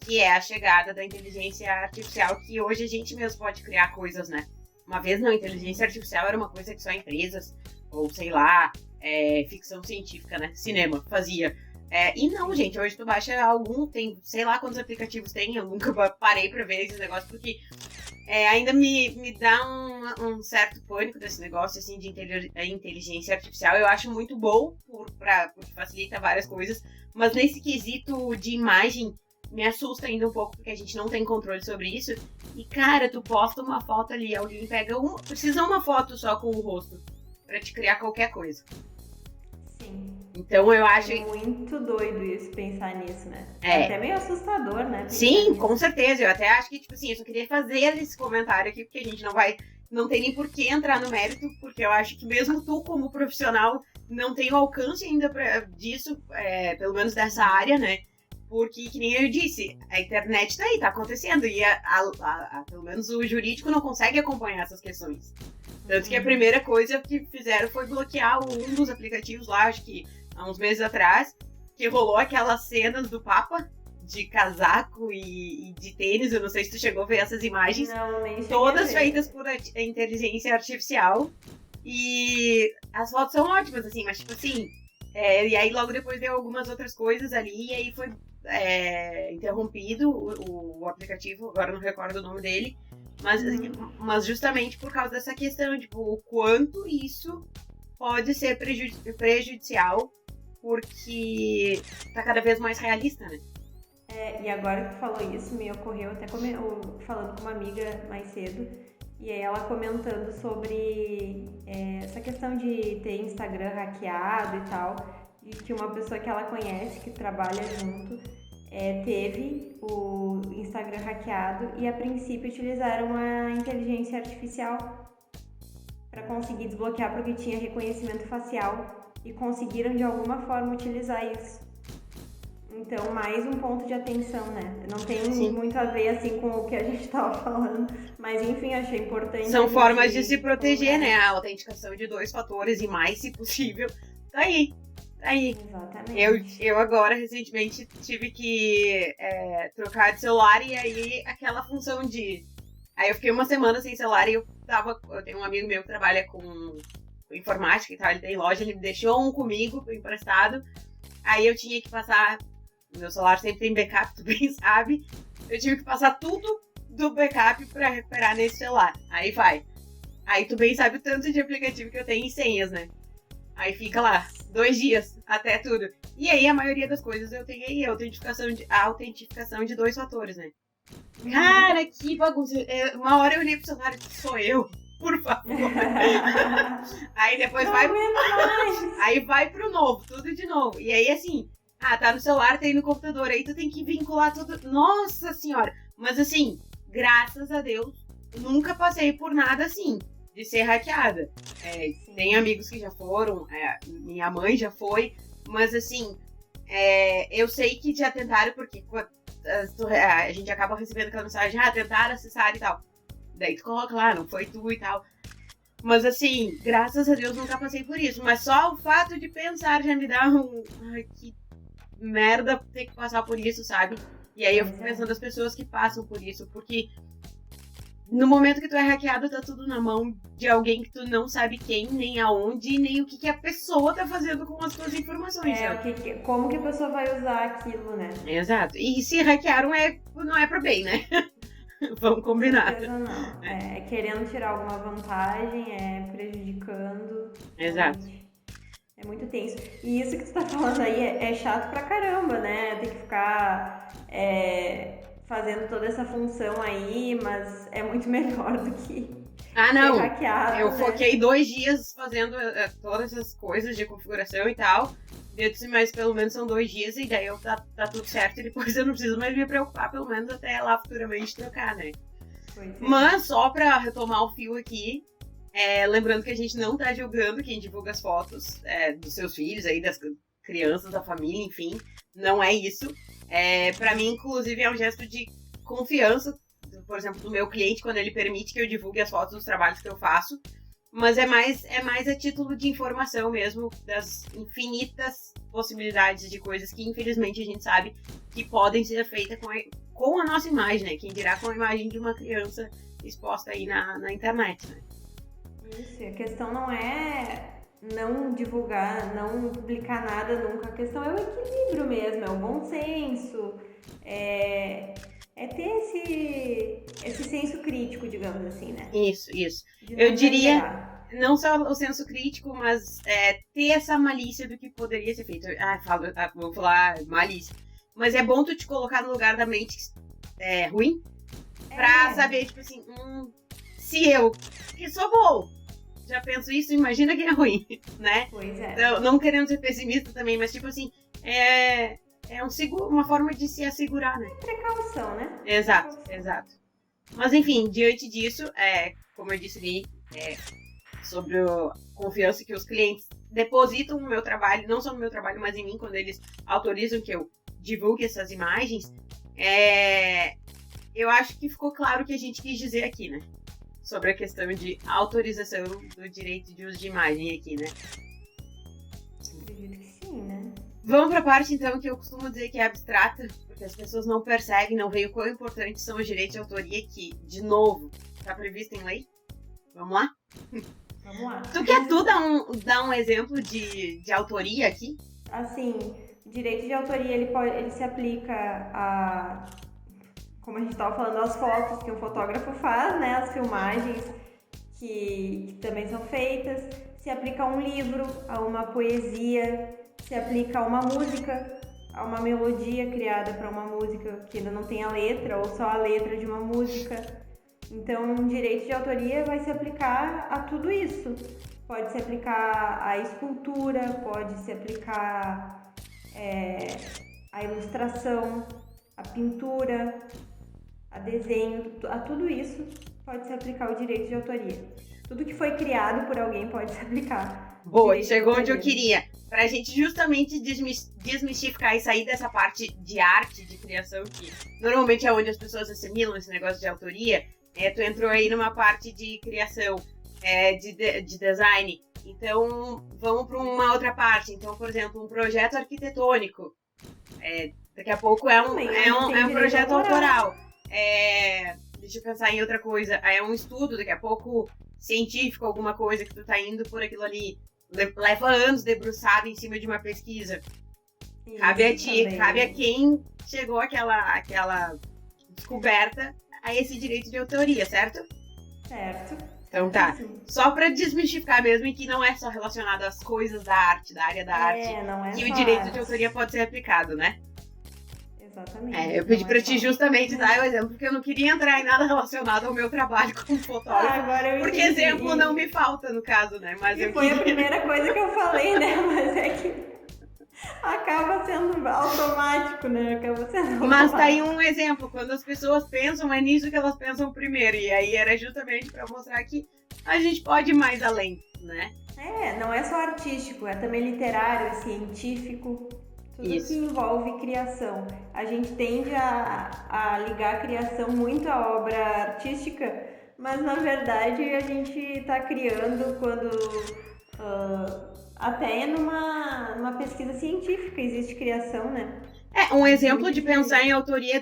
A: que é a chegada da inteligência artificial, que hoje a gente mesmo pode criar coisas, né? Uma vez não, inteligência artificial era uma coisa que só empresas, ou sei lá, ficção científica, né? Cinema, fazia. E não, gente, hoje tu baixa tem, sei lá quantos aplicativos tem, eu nunca parei pra ver esse negócio, porque ainda me dá um certo pânico desse negócio, assim, de inteligência artificial. Eu acho muito bom, porque facilita várias coisas, mas nesse quesito de imagem, me assusta ainda um pouco, porque a gente não tem controle sobre isso. E, cara, tu posta uma foto ali, alguém pega precisa uma foto só com o rosto pra te criar qualquer coisa.
B: Sim.
A: Então eu acho...
B: É muito doido isso, pensar nisso, né? É até meio assustador, né?
A: Sim, com certeza. Eu até acho que, tipo assim, eu só queria fazer esse comentário aqui, porque a gente não tem nem por que entrar no mérito, porque eu acho que mesmo tu, como profissional, não tem o alcance ainda disso, pelo menos dessa área, né? Porque, que nem eu disse, a internet tá aí, tá acontecendo, e pelo menos o jurídico não consegue acompanhar essas questões. Tanto que a primeira coisa que fizeram foi bloquear um dos aplicativos lá, acho que há uns meses atrás, que rolou aquelas cenas do Papa, de casaco e de tênis. Eu não sei se tu chegou a ver essas imagens.
B: Não, nem cheguei
A: todas
B: a ver.
A: Feitas por inteligência artificial. E as fotos são ótimas, assim, mas tipo assim... e aí logo depois deu algumas outras coisas ali, e aí foi interrompido o aplicativo, agora não recordo o nome dele, mas justamente por causa dessa questão, tipo, o quanto isso pode ser prejudicial, porque tá cada vez mais realista, né?
B: E agora que tu falou isso, me ocorreu até falando com uma amiga mais cedo, e aí ela comentando sobre essa questão de ter Instagram hackeado e tal, e que uma pessoa que ela conhece, que trabalha junto, teve o Instagram hackeado e a princípio utilizaram a inteligência artificial para conseguir desbloquear porque tinha reconhecimento facial e conseguiram de alguma forma utilizar isso. Então, mais um ponto de atenção, né? Não tem muito a ver, assim, com o que a gente estava falando, mas, enfim, achei importante.
A: São formas de se proteger, né? A autenticação de 2 fatores e mais, se possível. Tá aí.
B: Exatamente.
A: Eu agora, recentemente, tive que trocar de celular e aí aquela função de... Aí eu fiquei uma semana sem celular e eu tenho um amigo meu que trabalha com informática e tal, ele tem loja, ele me deixou um comigo, emprestado. Aí eu tinha que passar... Meu celular sempre tem backup, tu bem sabe. Eu tive que passar tudo do backup pra recuperar nesse celular. Aí vai. Aí tu bem sabe o tanto de aplicativo que eu tenho em senhas, né? Aí fica lá, 2 dias, até tudo. E aí, a maioria das coisas eu tenho aí a autentificação de 2 fatores, né? Cara, que bagunça. Uma hora eu olhei pro celular e disse, sou eu, por favor. Aí depois
B: Não
A: vai...
B: aguento mais.
A: Aí vai pro novo, tudo de novo. E aí, assim, tá no celular, tem no computador, aí tu tem que vincular tudo. Nossa senhora! Mas assim, graças a Deus, nunca passei por nada assim, de ser hackeada. Tem amigos que já foram, minha mãe já foi, mas assim, eu sei que já tentaram, porque a gente acaba recebendo aquela mensagem, tentaram acessar e tal. Daí tu coloca lá, não foi tu e tal. Mas assim, graças a Deus nunca passei por isso. Mas só o fato de pensar já me dá ai, que merda ter que passar por isso, sabe? E aí eu fico pensando nas pessoas que passam por isso. Porque no momento que tu é hackeado, tá tudo na mão de alguém que tu não sabe quem, nem aonde, nem o que a pessoa tá fazendo com as tuas informações.
B: Como que a pessoa vai usar aquilo, né?
A: Exato. E se hackearam, não é pro bem, né? Vamos combinar.
B: Não. É querendo tirar alguma vantagem, prejudicando.
A: Exato.
B: É muito tenso. E isso que tu tá falando aí é chato pra caramba, né? Ter que ficar fazendo toda essa função aí, mas é muito melhor do que
A: não.
B: ser hackeado,
A: eu
B: né?
A: foquei 2 dias fazendo todas essas coisas de configuração e tal. Eu disse, mas pelo menos são 2 dias e daí tá tudo certo. E depois eu não preciso mais me preocupar, pelo menos até lá futuramente trocar, né? Mas só pra retomar o fio aqui, lembrando que a gente não tá julgando quem divulga as fotos dos seus filhos aí, das crianças, da família, enfim. Não é isso. Pra mim, inclusive, é um gesto de confiança, por exemplo, do meu cliente, quando ele permite que eu divulgue as fotos dos trabalhos que eu faço. Mas é mais a título de informação mesmo, das infinitas possibilidades de coisas que, infelizmente, a gente sabe que podem ser feitas com a nossa imagem, né? Quem dirá com a imagem de uma criança exposta aí na internet, né?
B: Isso, a questão não é não divulgar, não publicar nada nunca. A questão é o equilíbrio mesmo, é o bom senso, ter esse senso crítico, digamos assim, né?
A: Isso. Eu diria, não só o senso crítico, mas ter essa malícia do que poderia ser feito. Vou falar malícia. Mas é bom tu te colocar no lugar da mente ruim, pra saber, tipo assim, se eu, que sou bom, já penso isso, imagina quem é ruim, né?
B: Pois é.
A: Então, não querendo ser pessimista também, mas tipo assim, uma forma de se assegurar, né?
B: Precaução, né?
A: Exato. Mas enfim, diante disso, como eu disse ali, sobre a confiança que os clientes depositam no meu trabalho, não só no meu trabalho, mas em mim, quando eles autorizam que eu divulgue essas imagens, eu acho que ficou claro o que a gente quis dizer aqui, né? Sobre a questão de autorização do direito de uso de imagem aqui, né?
B: Acredito que sim, né?
A: Vamos pra parte, então, que eu costumo dizer que é abstrata, porque as pessoas não percebem, não veem o quão importantes são os direitos de autoria, que, de novo, está previsto em lei. Vamos lá?
B: Vamos lá.
A: Tu quer dar um exemplo de autoria aqui?
B: Assim, direito de autoria, ele se aplica a, como a gente estava falando, as fotos que um fotógrafo faz, né? As filmagens que também são feitas. Se aplica a um livro, a uma poesia, se aplica a uma música, a uma melodia criada para uma música que ainda não tem a letra, ou só a letra de uma música. Então, o direito de autoria vai se aplicar a tudo isso. Pode se aplicar à escultura, pode se aplicar à ilustração, à pintura, a desenho, a tudo isso pode se aplicar o direito de autoria. Tudo que foi criado por alguém pode se aplicar.
A: Boa, chegou onde eu queria. Pra gente justamente desmistificar e sair dessa parte de arte, de criação, que normalmente é onde as pessoas assimilam esse negócio de autoria. Tu entrou aí numa parte de criação, de design. Então, vamos para uma outra parte. Então, por exemplo, um projeto arquitetônico. Daqui a pouco é um projeto autoral. Deixa eu pensar em outra coisa. É um estudo, daqui a pouco, científico, alguma coisa que tu tá indo por aquilo ali. Leva anos debruçado em cima de uma pesquisa. Isso, cabe a ti, também. Cabe a quem chegou àquela descoberta a esse direito de autoria, certo?
B: Certo.
A: Então tá, só pra desmistificar mesmo, e que não é só relacionado às coisas da arte, da área da arte,
B: não é
A: que
B: só
A: o direito
B: arte.
A: de autoria pode ser aplicado, né?
B: Exatamente.
A: Eu pedi pra ti justamente dar o exemplo, porque eu não queria entrar em nada relacionado ao meu trabalho como fotógrafo,
B: Agora eu
A: porque
B: entendi.
A: exemplo não me falta, no caso, né? Mas
B: E foi a primeira coisa que eu falei, né? Mas é que acaba sendo automático, né?
A: Mas tá aí um exemplo, quando as pessoas pensam, é nisso que elas pensam primeiro, e aí era justamente pra mostrar que a gente pode ir mais além, né?
B: Não é só artístico, é também literário, é científico, tudo
A: Isso.
B: que envolve criação. A gente tende a ligar a criação muito à obra artística, mas na verdade a gente está criando quando até numa pesquisa científica existe criação, né?
A: Um exemplo de pensar em autoria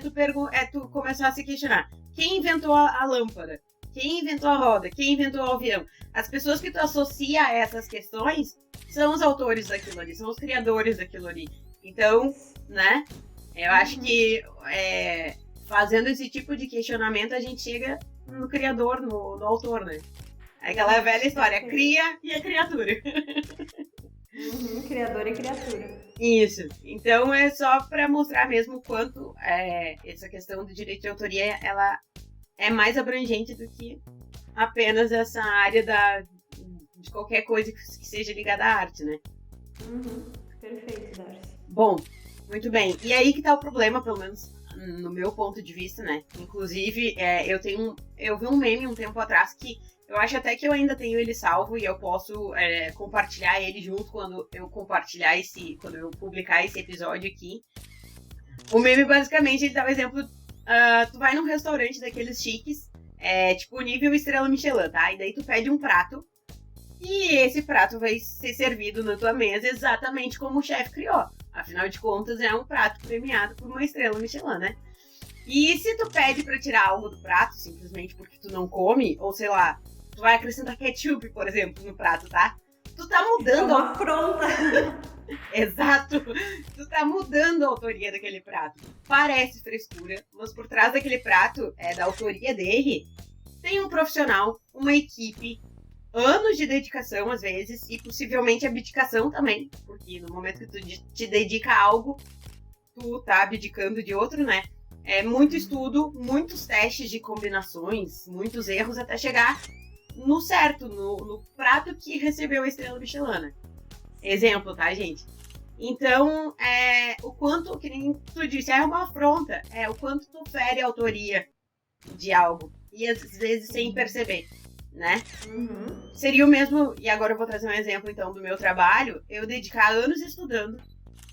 A: é tu começar a se questionar. Quem inventou a lâmpada? Quem inventou a roda? Quem inventou o avião? As pessoas que tu associa a essas questões são os autores daquilo ali, são os criadores daquilo ali. Então, né? Eu acho que fazendo esse tipo de questionamento a gente chega no criador, no autor, né? Aquela velha história, cria e a criatura.
B: Criador e criatura.
A: Isso. Então é só para mostrar mesmo o quanto essa questão do direito de autoria ela é mais abrangente do que apenas essa área de qualquer coisa que seja ligada à arte, né?
B: Perfeito, Darcy.
A: Bom, muito bem. E aí que tá o problema, pelo menos no meu ponto de vista, né? Inclusive, eu vi um meme um tempo atrás que eu acho até que eu ainda tenho ele salvo e eu posso compartilhar ele junto quando eu quando eu publicar esse episódio aqui. O meme, basicamente, ele dá o exemplo, tu vai num restaurante daqueles chiques, tipo nível estrela Michelin, tá? E daí tu pede um prato e esse prato vai ser servido na tua mesa exatamente como o chefe criou. Afinal de contas, é um prato premiado por uma estrela Michelin, né? E se tu pede pra tirar algo do prato, simplesmente porque tu não come, ou sei lá, tu vai acrescentar ketchup, por exemplo, no prato, tá? Tu tá mudando...
B: É uma afronta.
A: Exato! Tu tá mudando a autoria daquele prato. Parece frescura, mas por trás daquele prato, da autoria dele, tem um profissional, uma equipe, anos de dedicação, às vezes, e possivelmente abdicação também, porque no momento que tu te dedica a algo, tu tá abdicando de outro, né? Muito estudo, muitos testes de combinações, muitos erros até chegar no certo, no prato que recebeu a estrela Michelin. Exemplo, tá, gente? Então, o quanto, que nem tu disse, é uma afronta, o quanto tu fere a autoria de algo, e às vezes sem perceber, né? Seria o mesmo, e agora eu vou trazer um exemplo, então, do meu trabalho, eu dedicar anos estudando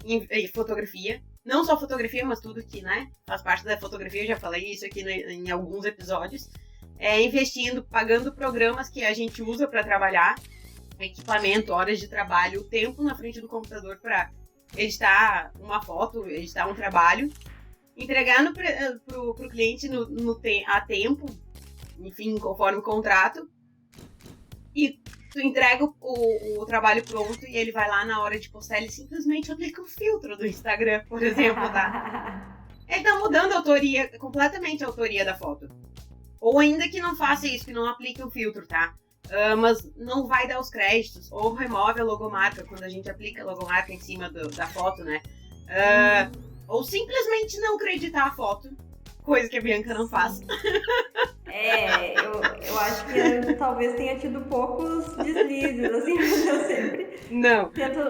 A: em fotografia, não só fotografia, mas tudo que, né, faz parte da fotografia, eu já falei isso aqui em alguns episódios, investindo, pagando programas que a gente usa para trabalhar, equipamento, horas de trabalho, o tempo na frente do computador para editar uma foto, editar um trabalho, entregando pro cliente a tempo, enfim, conforme o contrato, e tu entrega o trabalho pronto e ele vai lá na hora de postar, ele simplesmente aplica o filtro do Instagram, por exemplo, tá? Ele tá mudando a autoria, completamente a autoria da foto. Ou ainda que não faça isso, que não aplique o filtro, tá? Mas não vai dar os créditos, ou remove a logomarca, quando a gente aplica a logomarca em cima da foto, né? Ou simplesmente não acreditar a foto, coisa que a Bianca não faz.
B: Eu acho que eu talvez tenha tido poucos deslizes, assim, mas eu sempre tento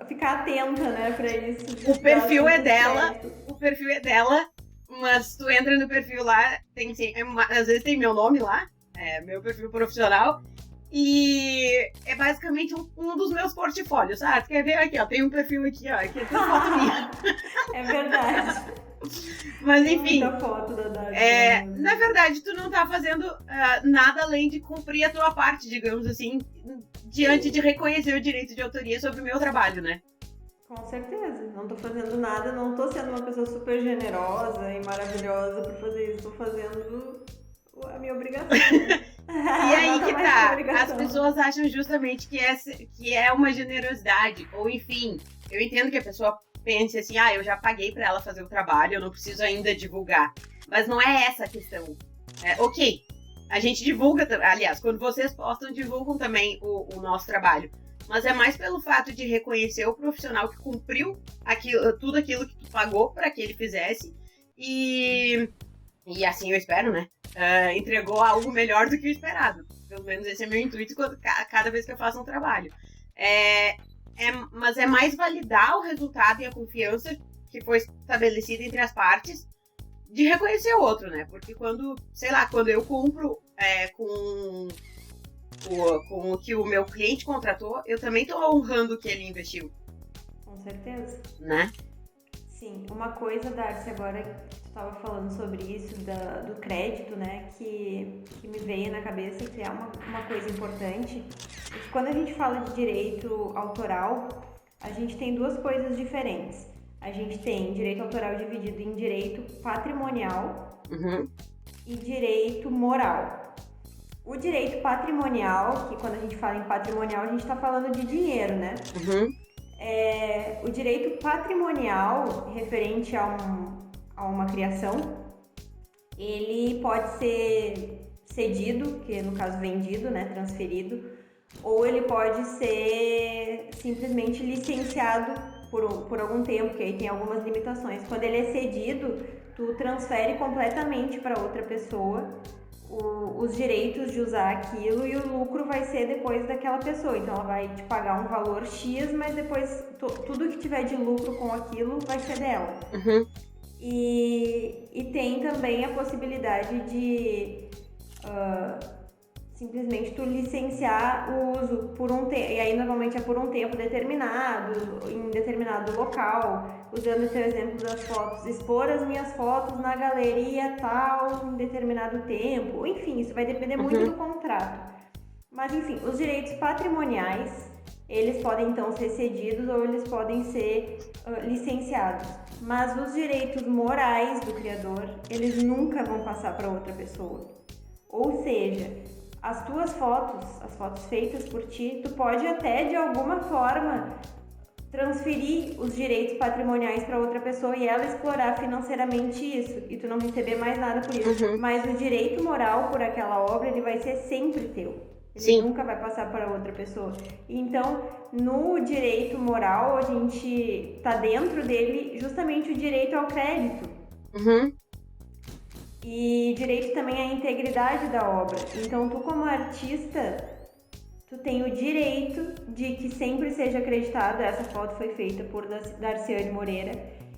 B: ficar atenta, né, pra isso.
A: O perfil é dela, mas tu entra no perfil lá, às vezes tem meu nome lá, meu perfil profissional, e é basicamente um dos meus portfólios. Tu quer ver aqui, ó, tem um perfil aqui, ó, aqui tem foto minha.
B: É verdade.
A: Mas enfim,
B: foto da
A: na verdade tu não tá fazendo nada além de cumprir a tua parte, digamos assim, diante de reconhecer o direito de autoria sobre o meu trabalho, né?
B: Com certeza, não tô fazendo nada, não tô sendo uma pessoa super generosa e maravilhosa por fazer isso, tô fazendo a minha obrigação.
A: E aí que tá, as pessoas acham justamente que é uma generosidade, ou enfim, eu entendo que a pessoa pense assim, eu já paguei pra ela fazer o trabalho, eu não preciso ainda divulgar. Mas não é essa a questão. Ok, A gente divulga, aliás, quando vocês postam, divulgam também o nosso trabalho. Mas é mais pelo fato de reconhecer o profissional que cumpriu tudo aquilo que tu pagou para que ele fizesse. E assim eu espero, né? Entregou algo melhor do que o esperado. Pelo menos esse é meu intuito cada vez que eu faço um trabalho. Mas é mais validar o resultado e a confiança que foi estabelecida entre as partes de reconhecer o outro, né? Porque quando eu cumpro com o que o meu cliente contratou, eu também estou honrando o que ele investiu.
B: Com certeza.
A: Né?
B: Sim, uma coisa, Darcy, agora que tu estava falando sobre isso, do crédito, né, que me veio na cabeça, que é uma coisa importante, é que quando a gente fala de direito autoral, a gente tem duas coisas diferentes. A gente tem direito autoral dividido em direito patrimonial e direito moral. O direito patrimonial, que quando a gente fala em patrimonial, a gente está falando de dinheiro, né? O direito patrimonial referente a uma criação, ele pode ser cedido, que no caso vendido, né, transferido, ou ele pode ser simplesmente licenciado por algum tempo, que aí tem algumas limitações. Quando ele é cedido, tu transfere completamente para outra pessoa os direitos de usar aquilo e o lucro vai ser depois daquela pessoa. Então ela vai te pagar um valor X, mas depois tudo que tiver de lucro com aquilo vai ser dela. E tem também a possibilidade de simplesmente tu licenciar o uso por um tempo, e aí normalmente é por um tempo determinado, em determinado local, usando o teu exemplo das fotos, expor as minhas fotos na galeria tal, em determinado tempo, enfim, isso vai depender muito do contrato. Mas enfim, os direitos patrimoniais, eles podem então ser cedidos ou eles podem ser licenciados. Mas os direitos morais do criador, eles nunca vão passar para outra pessoa. Ou seja, as tuas fotos, as fotos feitas por ti, tu pode até de alguma forma transferir os direitos patrimoniais para outra pessoa e ela explorar financeiramente isso e tu não receber mais nada por isso. Mas o direito moral por aquela obra, ele vai ser sempre teu. Ele nunca vai passar para outra pessoa. Então, no direito moral, a gente tá dentro dele justamente o direito ao crédito. E direito também à integridade da obra. Então, tu como artista, tu tem o direito de que sempre seja acreditado, essa foto foi feita por Darciane Moreira,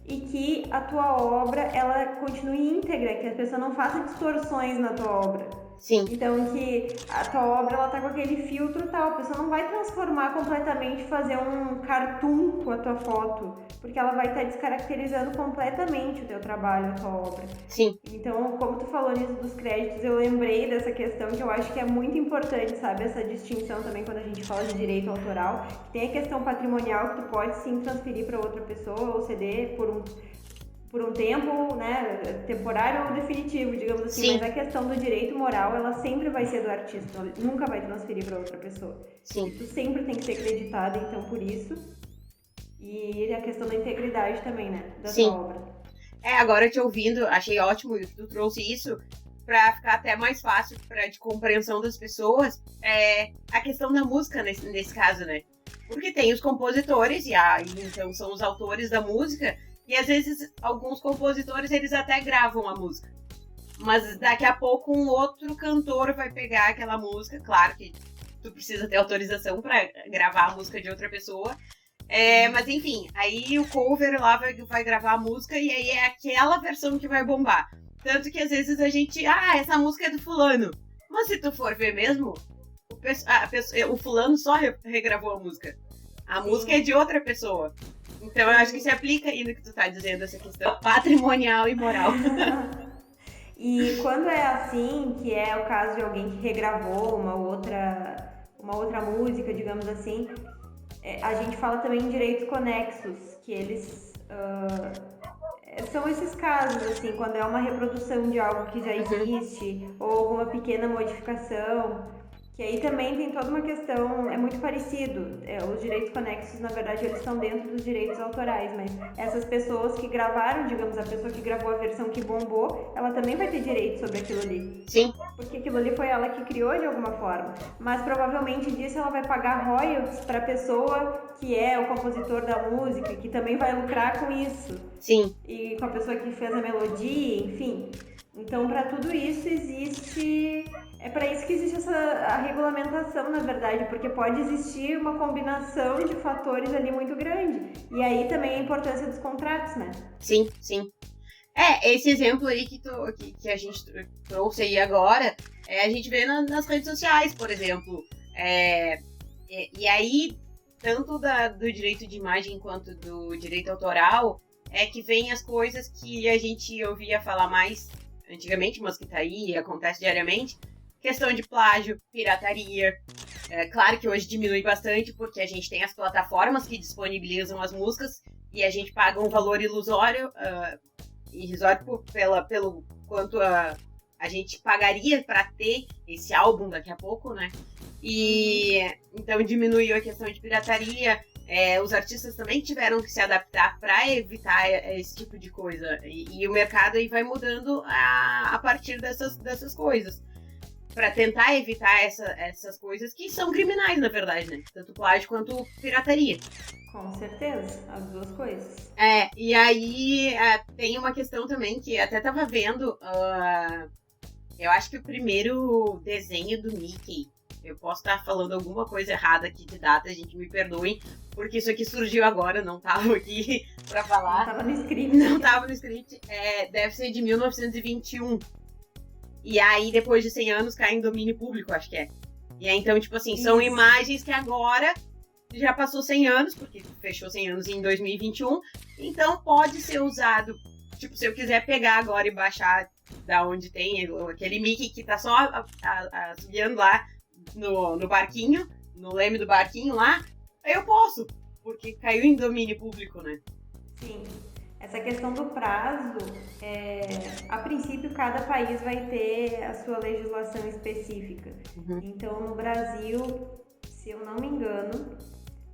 B: e que a tua obra, ela continue íntegra, que a pessoa não faça distorções na tua obra.
A: Sim.
B: Então, que a tua obra, ela tá com aquele filtro tal, a pessoa não vai transformar completamente, fazer um cartoon com a tua foto, porque ela vai estar descaracterizando completamente o teu trabalho, a tua obra.
A: Sim.
B: Então, como tu falou nisso dos créditos, eu lembrei dessa questão que eu acho que é muito importante, sabe? Essa distinção também quando a gente fala de direito autoral, que tem a questão patrimonial que tu pode sim transferir para outra pessoa ou ceder por um tempo, né, temporário ou definitivo, digamos assim. Sim. Mas a questão do direito moral, ela sempre vai ser do artista, ela nunca vai transferir para outra pessoa.
A: Sim.
B: E tu sempre tem que ser acreditada, então, por isso. E a questão da integridade também, né, da tua obra.
A: Agora te ouvindo, achei ótimo que tu trouxe isso para ficar até mais fácil de compreensão das pessoas. A questão da música nesse caso, né? Porque tem os compositores e então são os autores da música. E às vezes alguns compositores eles até gravam a música, mas daqui a pouco um outro cantor vai pegar aquela música, claro que tu precisa ter autorização para gravar a música de outra pessoa, mas enfim, aí o cover lá vai gravar a música e aí é aquela versão que vai bombar, tanto que às vezes a gente, essa música é do fulano, mas se tu for ver mesmo, o fulano só regravou a música, a música é de outra pessoa. Então eu acho que se aplica aí no que tu tá dizendo, essa questão patrimonial e moral.
B: E quando é assim, que é o caso de alguém que regravou uma outra música, digamos assim, a gente fala também em direitos conexos, que eles são esses casos, assim, quando é uma reprodução de algo que já existe, ou alguma pequena modificação. Que aí também tem toda uma questão, é muito parecido. Os direitos conexos, na verdade, eles estão dentro dos direitos autorais, mas essas pessoas que gravaram, digamos, a pessoa que gravou a versão que bombou, ela também vai ter direito sobre aquilo ali.
A: Sim.
B: Porque aquilo ali foi ela que criou de alguma forma. Mas provavelmente disso ela vai pagar royalties para a pessoa que é o compositor da música, que também vai lucrar com isso.
A: Sim.
B: E com a pessoa que fez a melodia, enfim. Então, para tudo isso existe... É para isso que existe a regulamentação, na verdade, porque pode existir uma combinação de fatores ali muito grande. E aí também a importância dos contratos, né?
A: Sim, sim. Esse exemplo aí que a gente trouxe aí agora, a gente vê nas redes sociais, por exemplo. E aí, tanto do direito de imagem quanto do direito autoral, é que vem as coisas que a gente ouvia falar mais antigamente, mas que tá aí e acontece diariamente. Questão de plágio, pirataria. Claro que hoje diminui bastante, porque a gente tem as plataformas que disponibilizam as músicas e a gente paga um valor irrisório pelo quanto a gente pagaria para ter esse álbum daqui a pouco, né? E então diminuiu a questão de pirataria. Os artistas também tiveram que se adaptar para evitar esse tipo de coisa. E o mercado aí vai mudando a partir dessas coisas. Pra tentar evitar essas coisas que são criminais, na verdade, né? Tanto plágio quanto pirataria.
B: Com certeza, as duas coisas.
A: E aí tem uma questão também que até tava vendo. Eu acho que o primeiro desenho do Mickey, eu posso estar falando alguma coisa errada aqui de data, a gente me perdoe, porque isso aqui surgiu agora, não tava aqui pra falar.
B: Não tava no script.
A: Não tava no script. Deve ser de 1921. E aí, depois de 100 anos, cai em domínio público, acho que é. E aí, então, tipo assim, são imagens que agora já passou 100 anos, porque fechou 100 anos em 2021. Então, pode ser usado, tipo, se eu quiser pegar agora e baixar da onde tem aquele Mickey que tá só assobiando lá no barquinho, no leme do barquinho lá, aí eu posso, porque caiu em domínio público, né?
B: Sim. Essa questão do prazo, a princípio cada país vai ter a sua legislação específica.
A: Uhum.
B: Então no Brasil, se eu não me engano,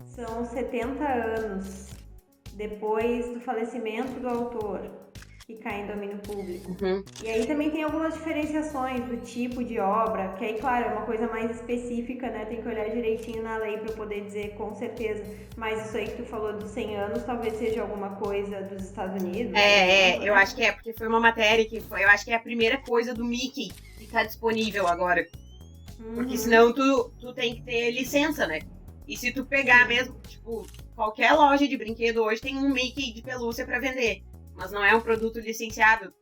B: são 70 anos depois do falecimento do autor que cai em domínio público.
A: Uhum.
B: E aí também tem algumas diferenciações do tipo de obra, que aí, claro, é uma coisa mais específica, né? Tem que olhar direitinho na lei para poder dizer com certeza. Mas isso aí que tu falou dos 100 anos, talvez seja alguma coisa dos Estados Unidos.
A: Eu acho que porque foi uma matéria eu acho que é a primeira coisa do Mickey que tá disponível agora. Porque senão tu tem que ter licença, né? E se tu pegar mesmo, tipo, qualquer loja de brinquedo hoje tem um Mickey de pelúcia para vender. Mas não é um produto licenciado,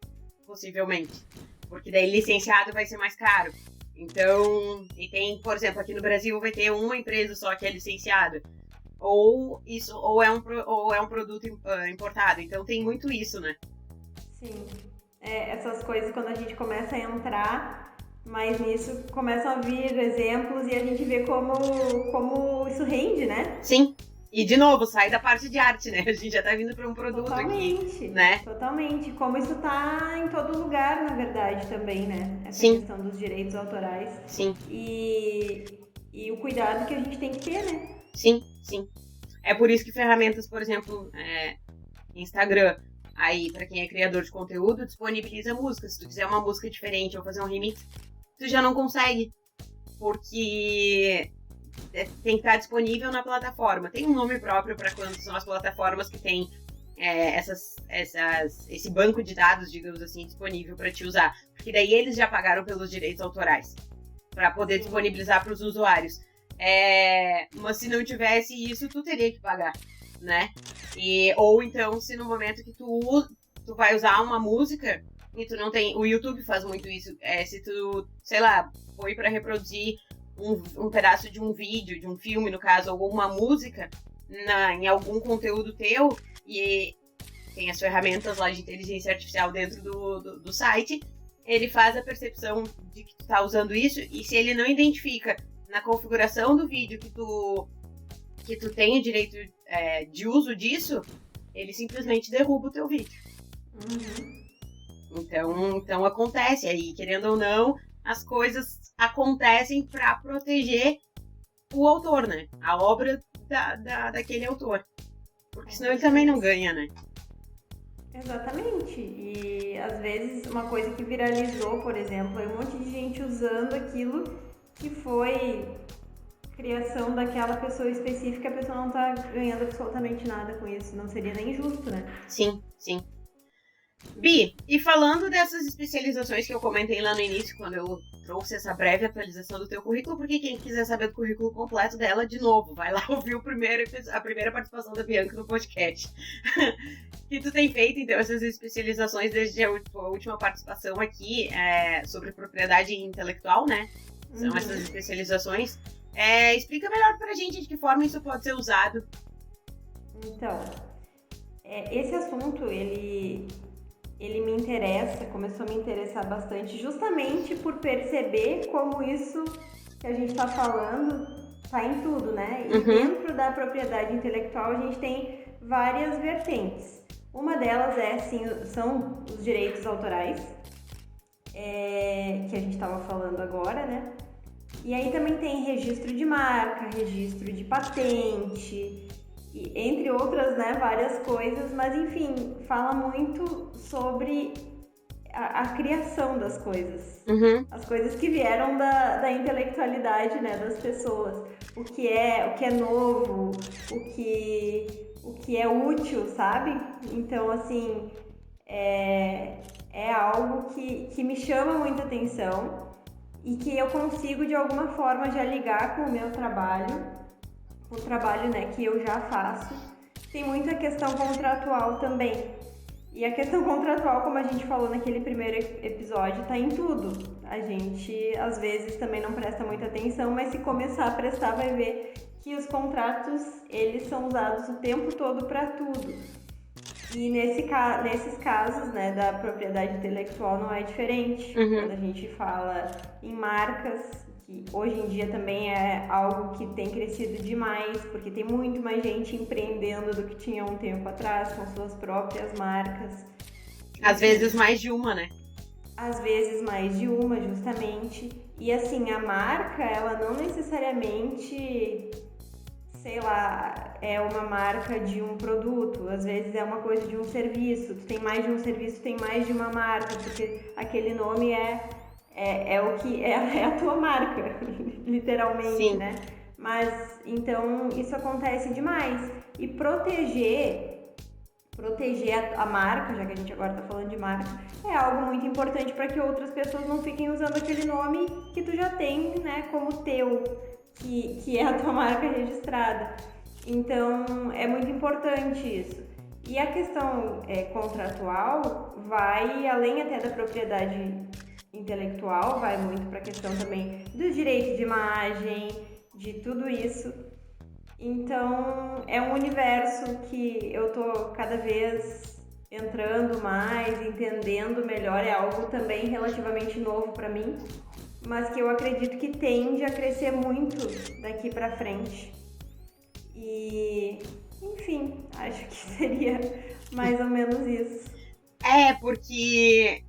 A: possivelmente. Porque daí licenciado vai ser mais caro. Então, e tem, por exemplo, aqui no Brasil vai ter uma empresa só que é licenciada. Ou é um produto importado. Então tem muito isso, né?
B: Sim. Essas coisas, quando a gente começa a entrar mais nisso, começam a vir exemplos e a gente vê como isso rende, né?
A: Sim. E, de novo, sai da parte de arte, né? A gente já tá vindo para um produto aqui, né?
B: Totalmente. Como isso tá em todo lugar, na verdade, também, né? Essa
A: Sim.
B: questão dos direitos autorais.
A: Sim.
B: E o cuidado que a gente tem que ter, né?
A: Sim, sim. É por isso que ferramentas, por exemplo, Instagram, aí, pra quem é criador de conteúdo, disponibiliza música. Se tu quiser uma música diferente ou fazer um remix, tu já não consegue. Porque tem que estar disponível na plataforma. Tem um nome próprio para quando são as plataformas que tem esse banco de dados, digamos assim, disponível para te usar. Porque daí eles já pagaram pelos direitos autorais para poder disponibilizar para os usuários. Mas se não tivesse isso, tu teria que pagar, né? Ou então, se no momento que tu vai usar uma música e tu não tem... O YouTube faz muito isso. Se tu, sei lá, foi para reproduzir um pedaço de um vídeo, de um filme, no caso, ou uma música em algum conteúdo teu, e tem as ferramentas lá de inteligência artificial dentro do site, ele faz a percepção de que tu tá usando isso, e se ele não identifica na configuração do vídeo que tu tem o direito de uso disso, ele simplesmente derruba o teu vídeo.
B: Uhum.
A: Então acontece aí, querendo ou não, as coisas acontecem para proteger o autor, né? A obra daquele autor. Porque senão ele também não ganha, né?
B: Exatamente. E às vezes uma coisa que viralizou, por exemplo, é um monte de gente usando aquilo que foi criação daquela pessoa específica, a pessoa não tá ganhando absolutamente nada com isso. Não seria nem justo, né?
A: Sim, sim. Bi, e falando dessas especializações que eu comentei lá no início, quando eu trouxe essa breve atualização do teu currículo, porque quem quiser saber do currículo completo dela, de novo, vai lá ouvir a primeira participação da Bianca no podcast. Que tu tem feito, então, essas especializações desde a última participação aqui sobre propriedade intelectual, né? São essas especializações. Explica melhor pra gente de que forma isso pode ser usado.
B: Então, esse assunto, ele me interessa, começou a me interessar bastante justamente por perceber como isso que a gente está falando está em tudo, né? E dentro da propriedade intelectual a gente tem várias vertentes. Uma delas são os direitos autorais, que a gente estava falando agora, né? E aí também tem registro de marca, registro de patente, entre outras, né, várias coisas, mas enfim, fala muito sobre a criação das coisas, as coisas que vieram da intelectualidade, né, das pessoas, o que é novo, o que é útil, sabe? Então, assim, é algo que me chama muita atenção e que eu consigo de alguma forma já ligar com o meu trabalho, o trabalho, né, que eu já faço. Tem muita questão contratual também. E a questão contratual, como a gente falou naquele primeiro episódio, tá em tudo. A gente, às vezes, também não presta muita atenção, mas se começar a prestar, vai ver que os contratos, eles são usados o tempo todo para tudo. E nesses casos, né, da propriedade intelectual não é diferente. Quando a gente fala em marcas, que hoje em dia também é algo que tem crescido demais, porque tem muito mais gente empreendendo do que tinha um tempo atrás, com suas próprias marcas.
A: Às vezes mais de uma, né?
B: Às vezes mais de uma, justamente. E assim, a marca, ela não necessariamente, sei lá, é uma marca de um produto, às vezes é uma coisa de um serviço. Tu tem mais de um serviço, tem mais de uma marca, porque aquele nome é o que é a tua marca, literalmente, Sim. né? Mas, então, isso acontece demais. E proteger a marca, já que a gente agora tá falando de marca, é algo muito importante para que outras pessoas não fiquem usando aquele nome que tu já tem, né, como teu, que é a tua marca registrada. Então, é muito importante isso. E a questão contratual vai além até da propriedade intelectual, vai muito para a questão também dos direitos de imagem, de tudo isso. Então, é um universo que eu tô cada vez entrando mais, entendendo melhor, é algo também relativamente novo para mim, mas que eu acredito que tende a crescer muito daqui para frente. E, enfim, acho que seria mais ou menos isso.
A: Porque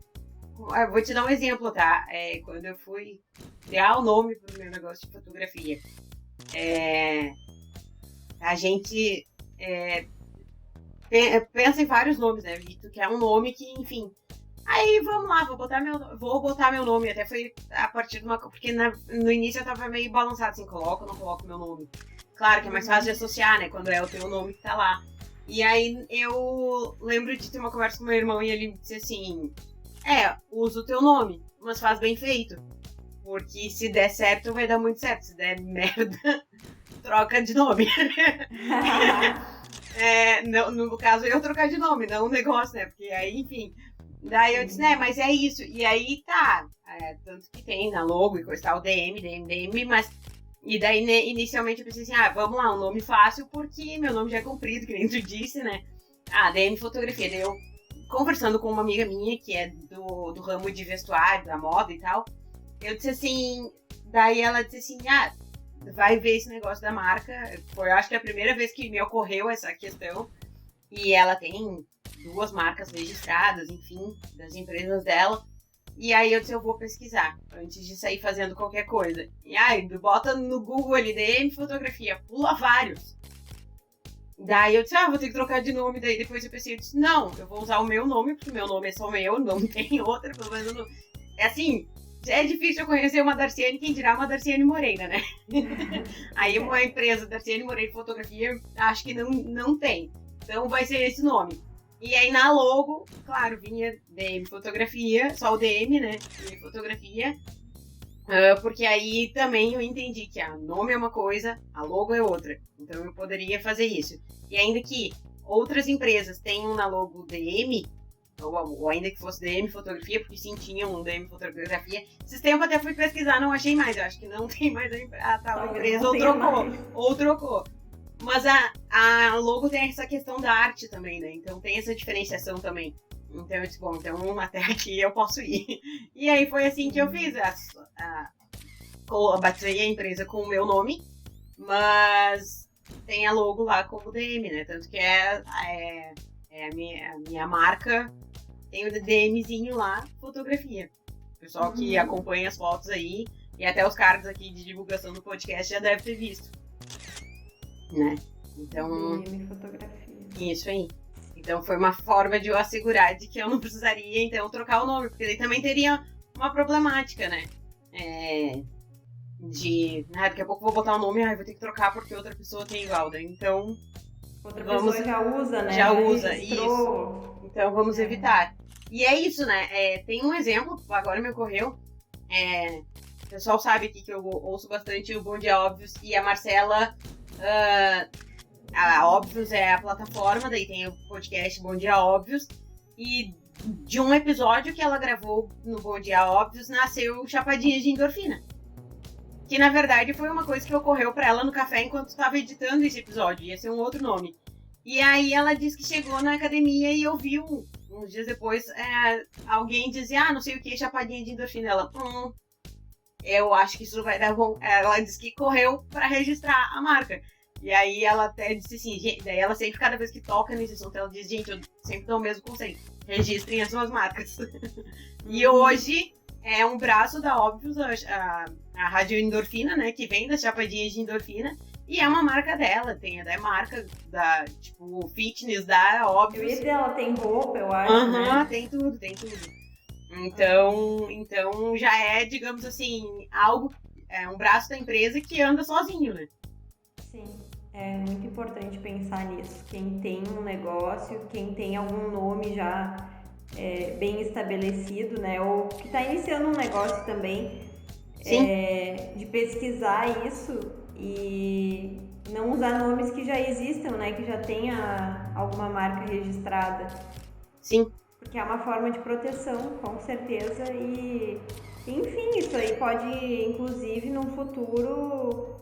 A: eu vou te dar um exemplo, tá? Quando eu fui criar o nome pro meu negócio de fotografia, a gente pensa em vários nomes, né? Visto que é um nome que, enfim. Aí vamos lá, vou botar meu nome. Até foi a partir de uma. Porque no início eu tava meio balançado, assim, coloco ou não coloco meu nome. Claro que é mais fácil de associar, né? Quando é o teu nome que tá lá. E aí eu lembro de ter uma conversa com meu irmão e ele me disse assim: usa o teu nome, mas faz bem feito. Porque se der certo, vai dar muito certo. Se der merda, troca de nome. No caso, eu trocar de nome, não um negócio, né? Porque aí, enfim. Daí eu disse, mas é isso. E aí tá. Tanto que tem na logo e coisa tal, DM, mas. E daí, inicialmente, eu pensei assim, vamos lá, um nome fácil, porque meu nome já é comprido, que nem tu disse, né? DM Fotografia. Daí eu, conversando com uma amiga minha, que é do ramo de vestuário, da moda e tal, eu disse assim, daí ela disse assim, vai ver esse negócio da marca. Foi, acho que a primeira vez que me ocorreu essa questão. E ela tem 2 marcas registradas, enfim, das empresas dela. E aí eu disse, eu vou pesquisar antes de sair fazendo qualquer coisa. E aí, bota no Google ali, DM fotografia, pula vários. Daí eu disse, vou ter que trocar de nome. Daí depois eu pensei, não, eu vou usar o meu nome, porque o meu nome é só meu, não tem outra, pelo menos não. É assim, é difícil eu conhecer uma Darciane, quem dirá uma Darciane Moreira, né? Aí uma empresa, Darciane Moreira Fotografia, acho que não tem. Então vai ser esse nome. E aí na logo, claro, vinha DM Fotografia, só o DM, né? DM Fotografia. Porque aí também eu entendi que a nome é uma coisa, a logo é outra. Então eu poderia fazer isso. E ainda que outras empresas tenham na logo DM, ou ainda que fosse DM Fotografia, porque sim, tinham um DM Fotografia. Esses tempos até fui pesquisar, não achei mais. Eu acho que não tem mais a tal empresa, ou trocou. Mas a logo tem essa questão da arte também, né? Então tem essa diferenciação também. Então eu disse, bom, então até aqui eu posso ir. E aí foi assim que eu fiz. Batizei a empresa com o meu nome, mas tem a logo lá como DM, né? Tanto que é a minha marca, tem o DMzinho lá, fotografia. O pessoal que acompanha as fotos aí, e até os cards aqui de divulgação do podcast já deve ter visto. Né? Então.
B: DM fotografia.
A: Isso aí. Então foi uma forma de eu assegurar de que eu não precisaria, então, trocar o nome, porque daí também teria uma problemática, né? Daqui a pouco vou botar o nome, vou ter que trocar porque outra pessoa tem igual, daí então...
B: Outra pessoa já usa, né?
A: Já usa, isso. Então vamos evitar. E é isso, né? Tem um exemplo, agora me ocorreu, o pessoal sabe aqui que eu ouço bastante o Bom Dia Óbvios, e a Marcela... A Óbvios é a plataforma, daí tem o podcast Bom Dia Óbvios, e de um episódio que ela gravou no Bom Dia Óbvios nasceu Chapadinha de Endorfina, que na verdade foi uma coisa que ocorreu pra ela no café enquanto estava editando esse episódio, ia ser um outro nome. E aí ela disse que chegou na academia e ouviu, uns dias depois, alguém dizer, não sei o que, Chapadinha de Endorfina. Ela, eu acho que isso vai dar bom. Ela disse que correu pra registrar a marca. E aí ela até disse assim, gente, daí ela sempre, cada vez que toca nesse assunto, ela diz, gente, eu sempre dou o mesmo conselho, registrem as suas marcas. E hoje é um braço da Óbvios, a Rádio Endorfina, né, que vem das chapadinhas de endorfina, e é uma marca dela, tem até marca da, tipo, fitness da Óbvios.
B: E dela tem roupa, eu acho, né?
A: Tem tudo. Então já é, digamos assim, algo, um braço da empresa que anda sozinho, né?
B: Sim. É muito importante pensar nisso. Quem tem um negócio, quem tem algum nome já bem estabelecido, né? Ou que está iniciando um negócio também, de pesquisar isso e não usar nomes que já existam, né? Que já tenha alguma marca registrada.
A: Sim.
B: Porque é uma forma de proteção, com certeza. E, enfim, isso aí pode, inclusive, no futuro...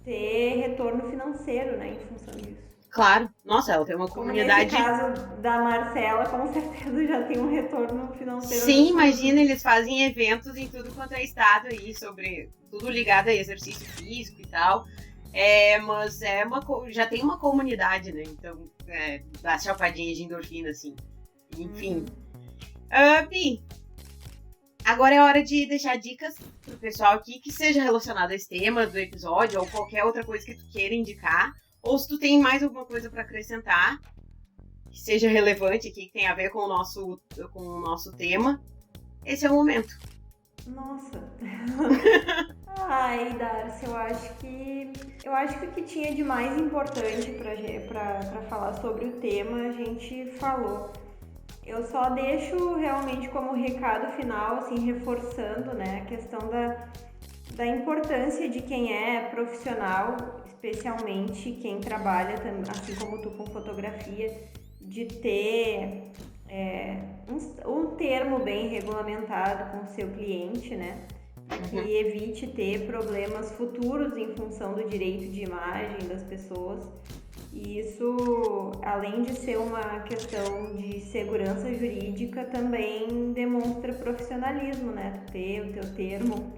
B: ter retorno financeiro, né, em função disso.
A: Claro. Nossa, ela tem uma comunidade...
B: Como nesse caso da Marcela, com certeza já tem um retorno financeiro.
A: Sim, imagina, eles fazem eventos em tudo quanto é estado aí, sobre tudo ligado a exercício físico e tal. Mas já tem uma comunidade, né, então, das chapadinhas de endorfina, assim. Enfim. Bi, agora é hora de deixar dicas pro pessoal aqui que seja relacionado a esse tema do episódio ou qualquer outra coisa que tu queira indicar. Ou se tu tem mais alguma coisa para acrescentar que seja relevante aqui, que tenha a ver com o nosso tema. Esse é o momento.
B: Nossa. Ai, Darcy, eu acho que o que tinha de mais importante para falar sobre o tema a gente falou. Eu só deixo realmente como recado final, assim, reforçando, né, a questão da importância de quem é profissional, especialmente quem trabalha, assim como tu, com fotografia, de ter um termo bem regulamentado com o seu cliente, né, que evite ter problemas futuros em função do direito de imagem das pessoas. E isso, além de ser uma questão de segurança jurídica, também demonstra profissionalismo, né? Tu ter o teu termo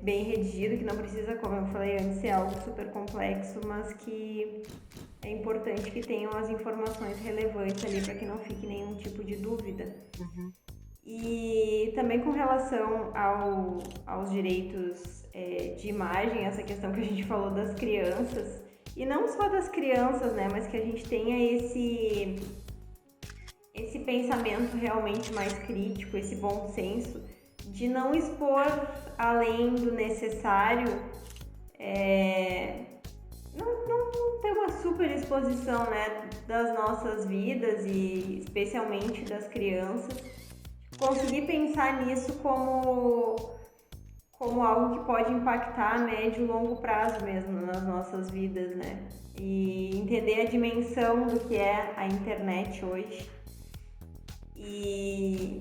B: bem redigido, que não precisa, como eu falei antes, ser algo super complexo, mas que é importante que tenham as informações relevantes ali para que não fique nenhum tipo de dúvida. E também com relação aos direitos de imagem, essa questão que a gente falou das crianças, e não só das crianças, né, mas que a gente tenha esse pensamento realmente mais crítico, esse bom senso, de não expor além do necessário, não ter uma super exposição, né, das nossas vidas e especialmente das crianças. Conseguir pensar nisso como algo que pode impactar a médio e longo prazo mesmo nas nossas vidas, né? E entender a dimensão do que é a internet hoje. E,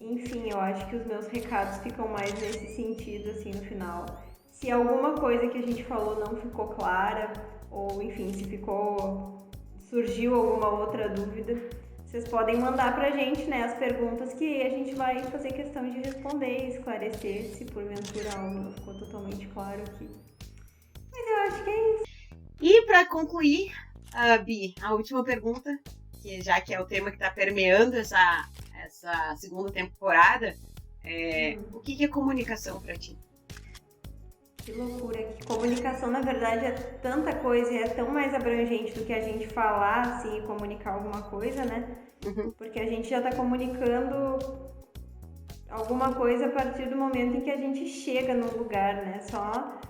B: enfim, eu acho que os meus recados ficam mais nesse sentido, assim, no final. Se alguma coisa que a gente falou não ficou clara, ou, enfim, se surgiu alguma outra dúvida, vocês podem mandar pra gente, né, as perguntas que a gente vai fazer questão de responder e esclarecer, se porventura algo não ficou totalmente claro aqui. Mas eu acho que é isso.
A: E pra concluir, Bi, a última pergunta, já que é o tema que tá permeando essa segunda temporada, o que é comunicação pra ti?
B: Que loucura, que comunicação na verdade é tanta coisa e é tão mais abrangente do que a gente falar assim e comunicar alguma coisa, né? Porque a gente já tá comunicando alguma coisa a partir do momento em que a gente chega no lugar, né? Só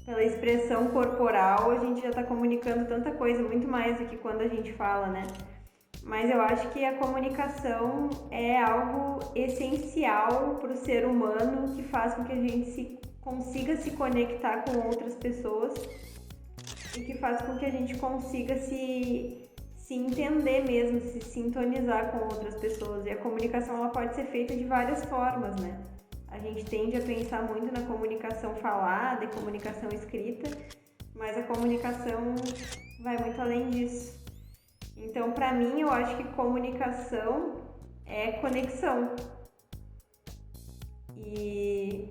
B: pela expressão corporal a gente já tá comunicando tanta coisa, muito mais do que quando a gente fala, né? Mas eu acho que a comunicação é algo essencial para o ser humano que faz com que a gente consiga se conectar com outras pessoas e que faz com que a gente consiga se entender mesmo, se sintonizar com outras pessoas. E a comunicação ela pode ser feita de várias formas, né? A gente tende a pensar muito na comunicação falada e comunicação escrita, mas a comunicação vai muito além disso. Então, para mim, eu acho que comunicação é conexão. E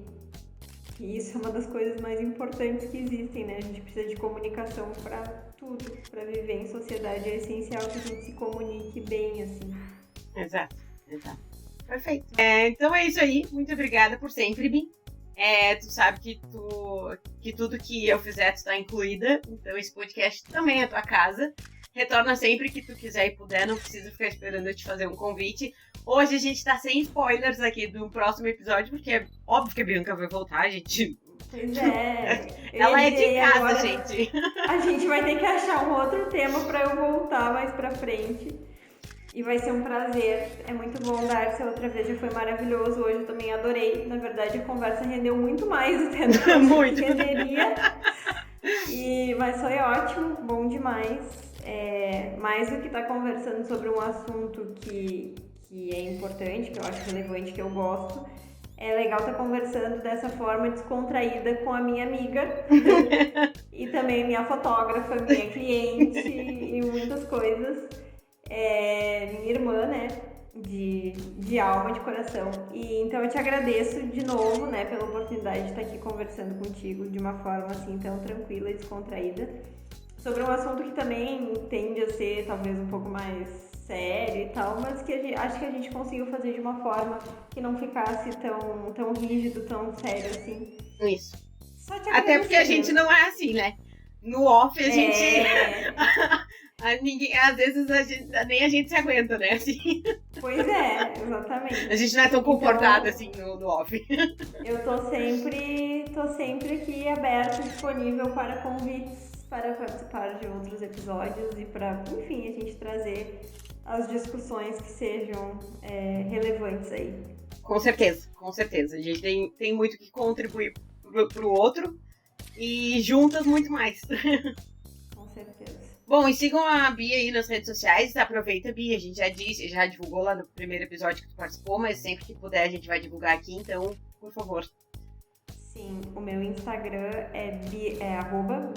B: isso é uma das coisas mais importantes que existem, né? A gente precisa de comunicação para tudo. Para viver em sociedade é essencial que a gente se comunique bem, assim.
A: Exato. Perfeito. Então é isso aí. Muito obrigada por sempre, Bi. Tu sabe que tudo que eu fizer tu tá incluída. Então esse podcast também é tua casa. Retorna sempre que tu quiser e puder, não precisa ficar esperando eu te fazer um convite. Hoje a gente tá sem spoilers aqui do próximo episódio, porque é óbvio que a Bianca vai voltar, gente.
B: Pois é.
A: Ela é de casa,
B: agora,
A: gente.
B: A gente vai ter que achar um outro tema pra eu voltar mais pra frente. E vai ser um prazer. É muito bom dar-se outra vez, já foi maravilhoso. Hoje eu também adorei. Na verdade, a conversa rendeu muito mais até do que eu renderia. Mas foi ótimo, bom demais. Mais do que estar conversando sobre um assunto que é importante, que eu acho relevante, que eu gosto, é legal estar conversando dessa forma descontraída com a minha amiga e também minha fotógrafa, minha cliente e muitas coisas. Minha irmã, né, de alma, de coração. E então eu te agradeço de novo, né, pela oportunidade de estar aqui conversando contigo de uma forma assim tão tranquila e descontraída sobre um assunto que também tende a ser talvez um pouco mais sério e tal, mas que acho que a gente conseguiu fazer de uma forma que não ficasse tão rígido, tão sério assim.
A: Isso. Até porque a gente não é assim, né? No off a gente... Ninguém, às vezes nem a gente se aguenta, né? Assim.
B: Pois é, exatamente.
A: A gente não é tão comportada assim no off.
B: Eu tô sempre aqui aberta, disponível para convites para participar de outros episódios e para, enfim, a gente trazer as discussões que sejam relevantes aí.
A: Com certeza. A gente tem muito que contribuir pro outro e juntas muito mais.
B: Com certeza.
A: Bom, e sigam a Bia aí nas redes sociais. Aproveita, Bia. A gente já divulgou lá no primeiro episódio que tu participou, mas sempre que puder a gente vai divulgar aqui, então, por favor.
B: Sim, o meu Instagram é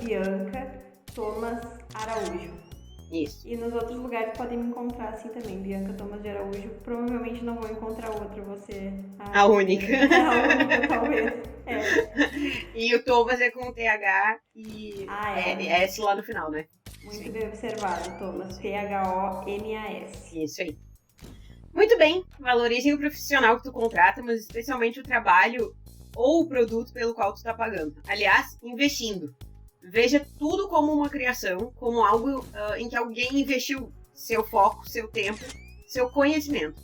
B: @BiancaThomasAraújo.
A: Isso.
B: E nos outros lugares podem me encontrar assim também, Bianca Thomas de Araújo. Provavelmente não vou encontrar outra, você
A: a única.
B: A única, talvez.
A: E o Thomas é com TH e S lá no final, né?
B: Muito bem observado, Thomas. THOMAS.
A: Isso aí. Muito bem, valorizem o profissional que tu contrata, mas especialmente o trabalho ou o produto pelo qual tu tá pagando. Aliás, investindo. Veja tudo como uma criação, como algo em que alguém investiu seu foco, seu tempo, seu conhecimento.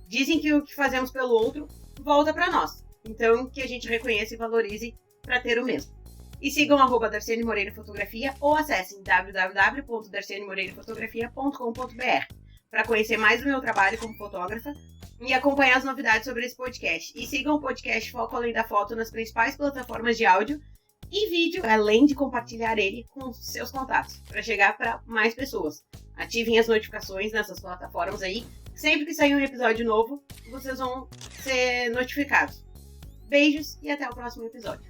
A: Dizem que o que fazemos pelo outro volta para nós. Então, que a gente reconheça e valorize para ter o mesmo. E sigam @Darciane Moreira Fotografia ou acessem www.darcianemoreirafotografia.com.br para conhecer mais do meu trabalho como fotógrafa e acompanhar as novidades sobre esse podcast. E sigam o podcast Foco Além da Foto nas principais plataformas de áudio e vídeo, além de compartilhar ele com seus contatos, para chegar para mais pessoas. Ativem as notificações nessas plataformas aí. Sempre que sair um episódio novo, vocês vão ser notificados. Beijos e até o próximo episódio.